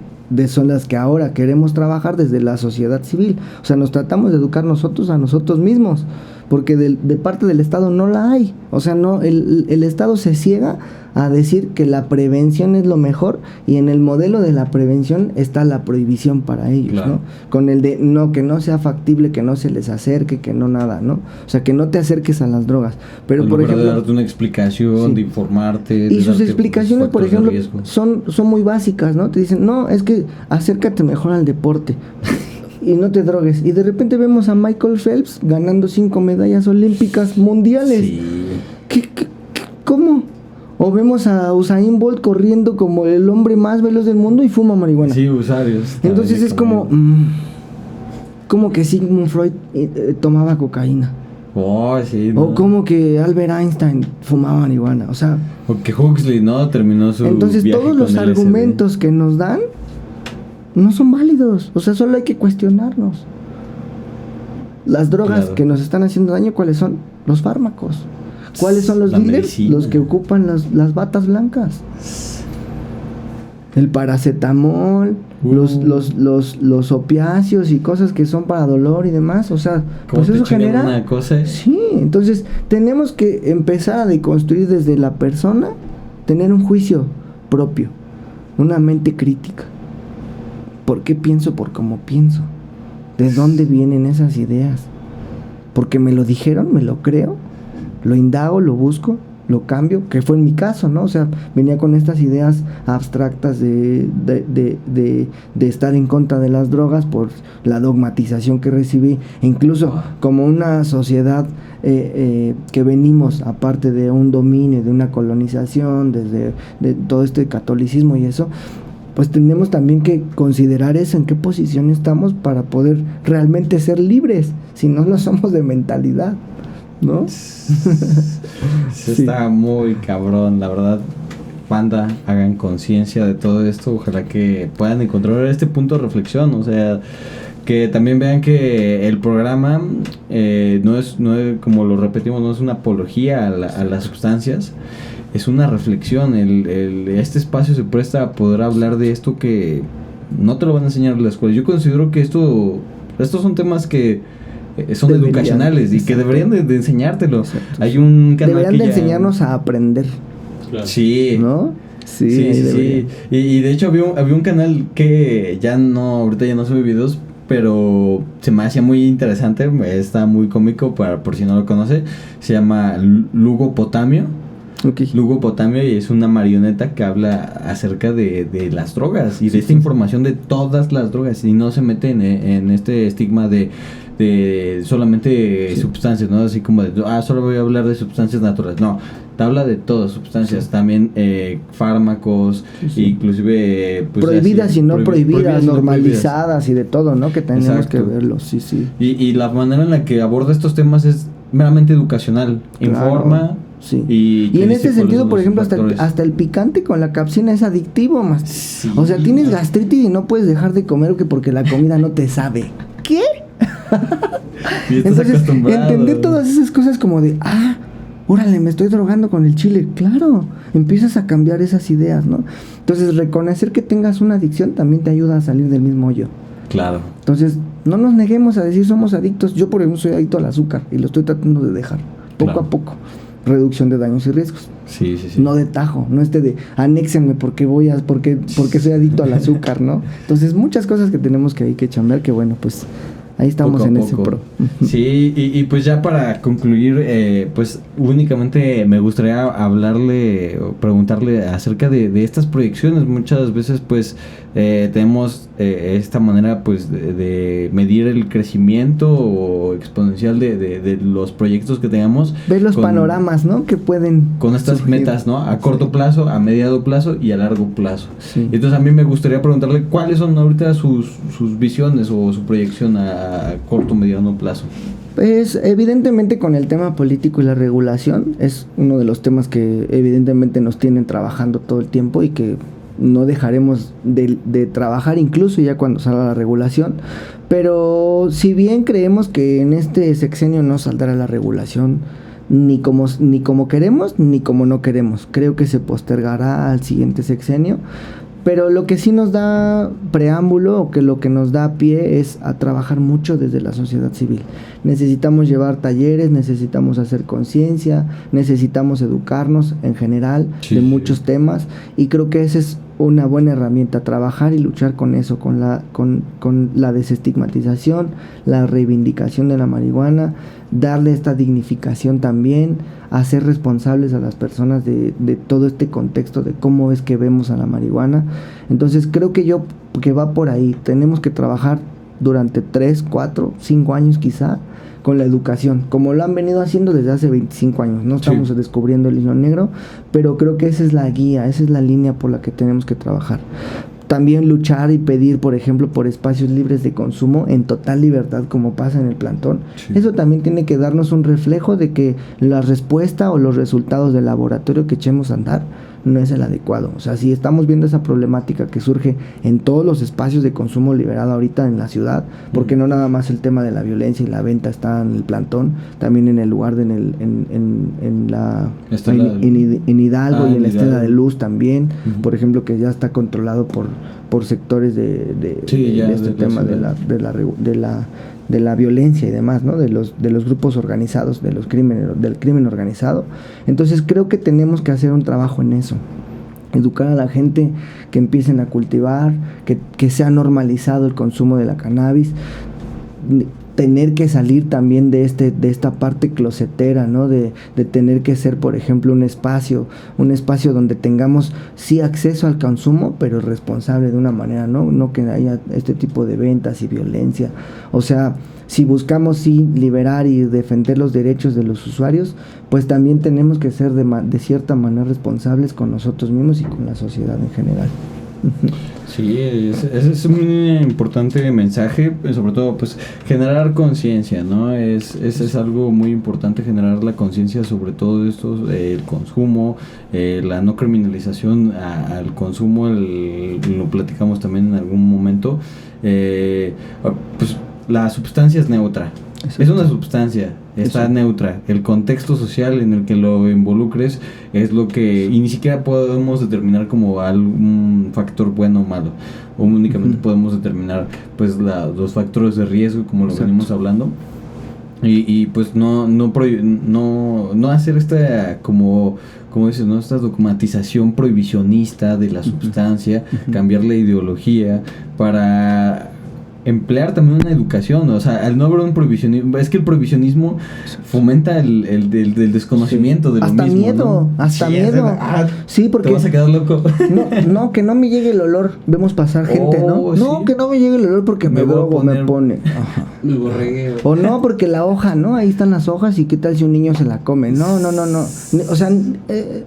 son las que ahora queremos trabajar desde la sociedad civil. O sea, nos tratamos de educar nosotros a nosotros mismos, porque de parte del Estado no la hay. O sea, no, el Estado se ciega a decir que la prevención es lo mejor, y en el modelo de la prevención está la prohibición para ellos, Claro. ¿no? Con el de no, que no sea factible, que no se les acerque, que no nada, ¿no? O sea, que no te acerques a las drogas. Pero En por lugar de ejemplo, darte una explicación, sí. de informarte, de y sus darte, explicaciones, por factores de ejemplo, riesgo. son muy básicas, ¿no? Te dicen, no, es que acércate mejor al deporte y no te drogues. Y de repente vemos a Michael Phelps ganando 5 medallas olímpicas mundiales. Sí. ¿Cómo? O vemos a Usain Bolt corriendo como el hombre más veloz del mundo y fuma marihuana. Sí, usuarios. Entonces es como que Sigmund Freud tomaba cocaína. Oh, sí, ¿no? O como que Albert Einstein fumaba marihuana. O sea, O que Huxley, ¿no? Terminó su entonces viaje todos con los LSD. argumentos que nos dan no son válidos. O sea, solo hay que cuestionarnos. Las drogas Claro. que nos están haciendo daño, ¿cuáles son? Los fármacos. ¿Cuáles son los La dealers? medicina. Los que ocupan las batas blancas. El paracetamol, los opiáceos y cosas que son para dolor y demás. O sea, Como pues te eso chingan genera... una cosa. Sí, entonces tenemos que empezar a deconstruir desde la persona, tener un juicio propio, una mente crítica. ¿Por qué pienso por cómo pienso? ¿De dónde vienen esas ideas? ¿Porque me lo dijeron, me lo creo? ¿Lo indago, lo busco, lo cambio? Que fue en mi caso, ¿no? O sea, venía con estas ideas abstractas de estar en contra de las drogas por la dogmatización que recibí. E incluso como una sociedad que venimos, aparte de un dominio, de una colonización, desde de todo este catolicismo y eso, pues tenemos también que considerar eso, en qué posición estamos para poder realmente ser libres, si no lo somos de mentalidad, ¿no? Sí. Está muy cabrón, la verdad. Banda, hagan conciencia de todo esto. Ojalá que puedan encontrar este punto de reflexión. O sea, que también vean que el programa no es, como lo repetimos, no es una apología a las sustancias. Es una reflexión. Este espacio se presta a poder hablar de esto que no te lo van a enseñar en la escuela. Yo considero que estos son temas que son Deberían, educacionales y que exacto. deberían de enseñártelo. Exacto. Hay un canal Deberían que de ya... enseñarnos a aprender, Claro. Sí. ¿no? Sí, Sí, ahí sí, deberían. sí. Y de hecho había un canal que ahorita ya no sube videos, pero se me hacía muy interesante, está muy cómico por si no lo conoce. Se llama Lugo Potamio. Okay. Lugo Potamio, y es una marioneta que habla acerca de las drogas y de esta información de todas las drogas, y no se mete en este estigma de solamente sustancias, ¿no? Así como de, solo voy a hablar de sustancias naturales. No, te habla de todas sustancias, también fármacos, inclusive pues, prohibidas así, y no prohibidas, y no normalizadas y de todo, ¿no? Que tenemos Exacto. que verlo, sí, sí. Y la manera en la que aborda estos temas es meramente educacional, Claro. informa. Sí. Y en dice este cuáles sentido, son por los ejemplo, factores. hasta el picante con la capsina es adictivo, más. Sí. O sea, tienes gastritis y no puedes dejar de comer porque la comida no te sabe. ¿Qué? Y estás Entonces, acostumbrado. entender todas esas cosas como de, órale, me estoy drogando con el chile. Claro, empiezas a cambiar esas ideas, ¿no? Entonces, reconocer que tengas una adicción también te ayuda a salir del mismo hoyo. Claro. Entonces, no nos neguemos a decir somos adictos. Yo, por ejemplo, soy adicto al azúcar y lo estoy tratando de dejar, poco Claro. a poco. Reducción de daños y riesgos. Sí, sí, sí. No de tajo, no de anéxenme porque soy adicto al azúcar, ¿no? Entonces, muchas cosas que tenemos que chambear, que bueno, pues ahí estamos en ese pro. Sí, y pues ya para concluir, pues únicamente me gustaría hablarle o preguntarle acerca de estas proyecciones. Muchas veces pues tenemos esta manera pues de medir el crecimiento exponencial de los proyectos que tengamos. Ver los panoramas, ¿no? Que pueden con estas surgir. Metas, ¿no? A corto plazo, a mediano plazo y a largo plazo. Sí. Entonces a mí me gustaría preguntarle cuáles son ahorita sus visiones o su proyección a corto, mediano plazo. Pues evidentemente con el tema político y la regulación es uno de los temas que evidentemente nos tienen trabajando todo el tiempo y que no dejaremos de trabajar incluso ya cuando salga la regulación. Pero si bien creemos que en este sexenio no saldrá la regulación ni como queremos ni como no queremos, creo que se postergará al siguiente sexenio. Pero lo que sí nos da preámbulo o que lo que nos da pie es a trabajar mucho desde la sociedad civil. Necesitamos llevar talleres, necesitamos hacer conciencia, necesitamos educarnos en general de muchos temas y creo que esa es una buena herramienta, trabajar y luchar con eso, con la desestigmatización, la reivindicación de la marihuana, darle esta dignificación también, hacer responsables a las personas de todo este contexto de cómo es que vemos a la marihuana. Entonces creo que va por ahí, tenemos que trabajar durante 3, 4, 5 años quizá con la educación, como lo han venido haciendo desde hace 25 años, no estamos descubriendo el hilo negro, pero creo que esa es la guía, esa es la línea por la que tenemos que trabajar. También luchar y pedir, por ejemplo, por espacios libres de consumo en total libertad, como pasa en el plantón. Sí. Eso también tiene que darnos un reflejo de que la respuesta o los resultados del laboratorio que echemos a andar no es el adecuado. O sea, si estamos viendo esa problemática que surge en todos los espacios de consumo liberado ahorita en la ciudad, porque no nada más el tema de la violencia y la venta está en el plantón, también en el lugar de en Hidalgo y en la Estela de Luz también, por ejemplo, que ya está controlado por sectores de este tema de la violencia y demás, ¿no? De los grupos organizados, del crimen organizado. Entonces creo que tenemos que hacer un trabajo en eso, educar a la gente, que empiecen a cultivar, que sea normalizado el consumo de la cannabis, tener que salir también de esta parte closetera, ¿no? De tener que ser, por ejemplo, un espacio donde tengamos sí acceso al consumo, pero responsable de una manera, no que haya este tipo de ventas y violencia. O sea, si buscamos sí liberar y defender los derechos de los usuarios, pues también tenemos que ser de cierta manera responsables con nosotros mismos y con la sociedad en general. Sí, ese es un importante mensaje, sobre todo pues generar conciencia, ¿no? Es algo muy importante, generar la conciencia sobre todo esto, el consumo, la no criminalización al consumo, lo platicamos también en algún momento, pues la sustancia es neutra. Exacto. Es una sustancia, está neutra. El contexto social en el que lo involucres es lo que... Y ni siquiera podemos determinar como algún factor bueno o malo. O únicamente podemos determinar pues los factores de riesgo, como lo venimos hablando. Y pues no hacer esta como dices, ¿no? Esta dogmatización prohibicionista de la sustancia, cambiar la ideología para... emplear también una educación, o sea, al no haber un prohibicionismo, es que el prohibicionismo fomenta el desconocimiento de lo hasta mismo, miedo, ¿no? Hasta miedo. Sí, porque te vas a quedar loco. No, que no me llegue el olor. Vemos pasar gente, ¿no? ¿Sí? No, que no me llegue el olor porque me pone. Ajá. Me borregué. O no, porque la hoja, ¿no? Ahí están las hojas y qué tal si un niño se la come. No. O sea,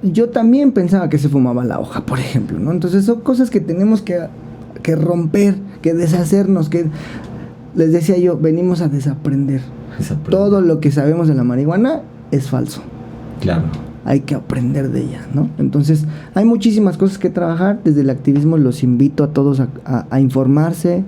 yo también pensaba que se fumaba la hoja, por ejemplo, ¿no? Entonces son cosas que tenemos que romper, que deshacernos, que les decía yo, venimos a desaprender. Todo lo que sabemos de la marihuana es falso. Claro. Hay que aprender de ella, ¿no? Entonces, hay muchísimas cosas que trabajar. Desde el activismo los invito a todos a informarse.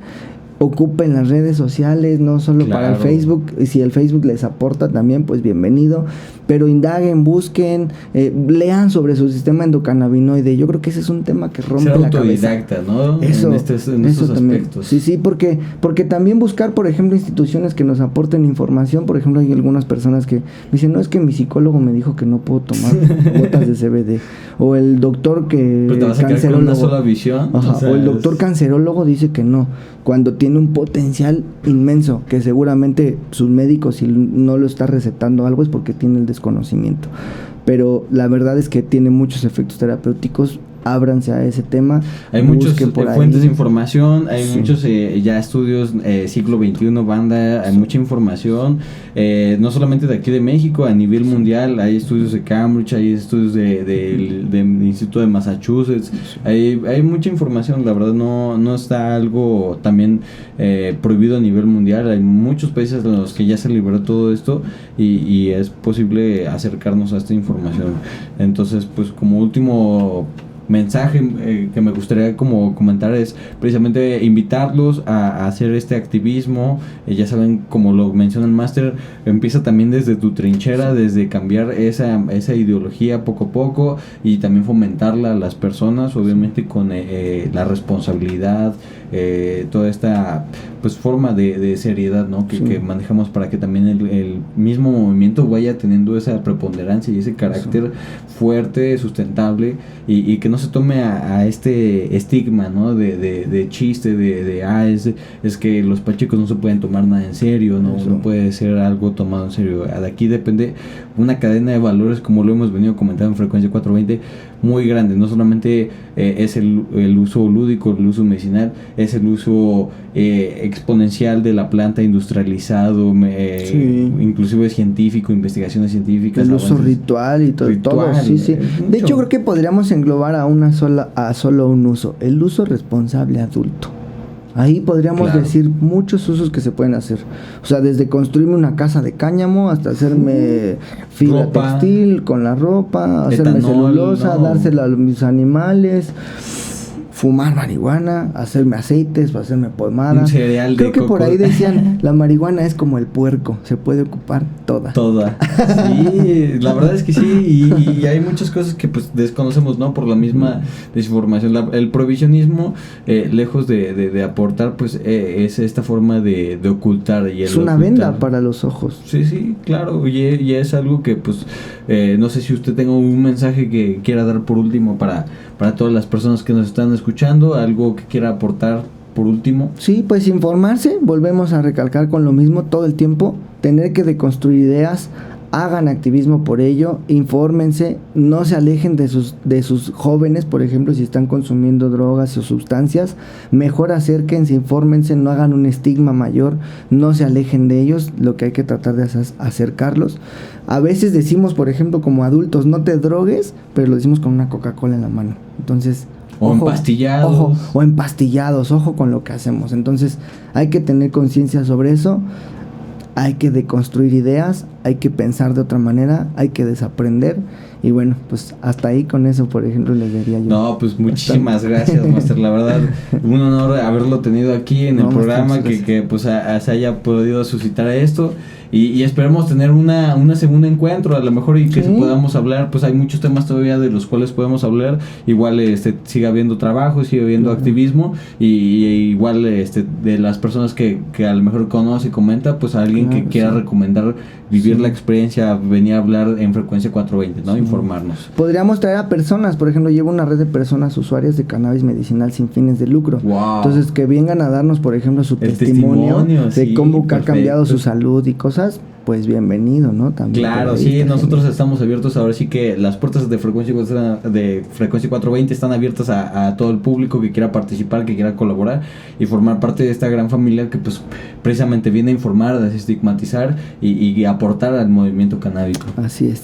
Ocupen las redes sociales, no solo para el Facebook. Y si el Facebook les aporta también, pues bienvenido. Pero indaguen, busquen, lean sobre su sistema endocannabinoide. Yo creo que ese es un tema que rompe la cabeza. Autodidacta, ¿no? Eso, en estos aspectos. Sí, porque también buscar, por ejemplo, instituciones que nos aporten información. Por ejemplo, hay algunas personas que me dicen, no, es que mi psicólogo me dijo que no puedo tomar gotas de CBD. O el doctor que... ¿Pero te vas a quedar con una sola visión? Ajá, o el doctor cancerólogo dice que no. Cuando tiene un potencial inmenso, que seguramente sus médicos, si no lo está recetando algo, es porque tiene el desconocimiento. Pero la verdad es que tiene muchos efectos terapéuticos. Ábranse a ese tema. Hay muchas fuentes de información, hay muchos ya estudios, siglo XXI, banda, hay mucha información, no solamente de aquí de México, a nivel mundial, hay estudios de Cambridge, hay estudios del Instituto de Massachusetts, hay mucha información, la verdad no está algo también prohibido a nivel mundial, hay muchos países en los que ya se liberó todo esto y es posible acercarnos a esta información. Entonces, pues como último mensaje que me gustaría como comentar es precisamente invitarlos a hacer este activismo. Ya saben, como lo menciona el máster, empieza también desde tu trinchera, desde cambiar esa ideología poco a poco y también fomentarla a las personas, obviamente con la responsabilidad, toda esta pues forma de seriedad, ¿no? Que manejamos para que también el mismo movimiento vaya teniendo esa preponderancia y ese carácter fuerte, sustentable y que no se tome a este estigma, ¿no? De chiste, es que los pachecos no se pueden tomar nada en serio, no puede ser algo tomado en serio. De aquí depende una cadena de valores, como lo hemos venido comentando en Frecuencia 420, muy grande. No solamente es el uso lúdico, el uso medicinal, es el uso exponencial de la planta industrializado, inclusive científico, investigaciones científicas, el uso ritual y todo. De hecho, creo que podríamos englobar a solo un uso, el uso responsable adulto. Ahí podríamos decir muchos usos que se pueden hacer. O sea, desde construirme una casa de cáñamo hasta hacerme fibra textil con la ropa, hacerme celulosa, dársela a mis animales, fumar marihuana, hacerme aceites, hacerme pomada. Un cereal Creo de que coco. por ahí decían, la marihuana es como el puerco, se puede ocupar toda. Sí, la verdad es que sí, y hay muchas cosas que pues desconocemos, ¿no? Por la misma desinformación. El prohibicionismo, lejos de aportar, pues es esta forma de ocultar. Y es una venda para los ojos. Sí, claro, y es algo que pues no sé si usted tenga un mensaje que quiera dar por último para todas las personas que nos están escuchando, algo que quiera aportar por último. Sí, pues informarse, volvemos a recalcar con lo mismo todo el tiempo, tener que deconstruir ideas, hagan activismo por ello, infórmense, no se alejen de sus jóvenes, por ejemplo, si están consumiendo drogas o sustancias, mejor acérquense, infórmense, no hagan un estigma mayor, no se alejen de ellos, lo que hay que tratar de acercarlos. A veces decimos, por ejemplo, como adultos, no te drogues, pero lo decimos con una Coca-Cola en la mano. Entonces, empastillados, ojo con lo que hacemos. Entonces, hay que tener conciencia sobre eso. Hay que deconstruir ideas, hay que pensar de otra manera, hay que desaprender. Y bueno, pues hasta ahí con eso, por ejemplo, les diría yo. No, pues muchísimas gracias, Máster. La verdad, un honor haberlo tenido aquí en el programa, que pues se haya podido suscitar esto. Y esperemos tener un segundo encuentro, a lo mejor, y que podamos hablar. Pues hay muchos temas todavía de los cuales podemos hablar. Igual siga habiendo trabajo, sigue habiendo activismo, y igual de las personas que a lo mejor conoce y comenta, pues a alguien que quiera recomendar vivir la experiencia, venir a hablar en Frecuencia 420, ¿no? Informarnos. Podríamos traer a personas, por ejemplo, llevo una red de personas usuarias de cannabis medicinal sin fines de lucro. Wow. Entonces, que vengan a darnos, por ejemplo, su testimonio de cómo ha cambiado su salud y cosas, pues bienvenido, ¿no? También. Claro, sí, nosotros estamos abiertos. Ahora sí que las puertas de Frecuencia 420 están abiertas a todo el público que quiera participar, que quiera colaborar y formar parte de esta gran familia que pues precisamente viene a informar, a desestigmatizar y aportar al movimiento canábico. Así es.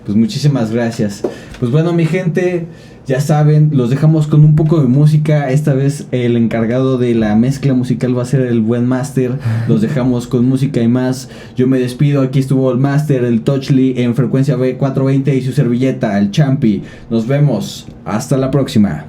Pues muchísimas gracias. Pues bueno, mi gente, ya saben, los dejamos con un poco de música. Esta vez el encargado de la mezcla musical va a ser el buen Máster. Los dejamos con música y más. Yo me despido. Aquí estuvo el Máster, el Touchly en Frecuencia 420 y su servilleta, el Champi. Nos vemos. Hasta la próxima.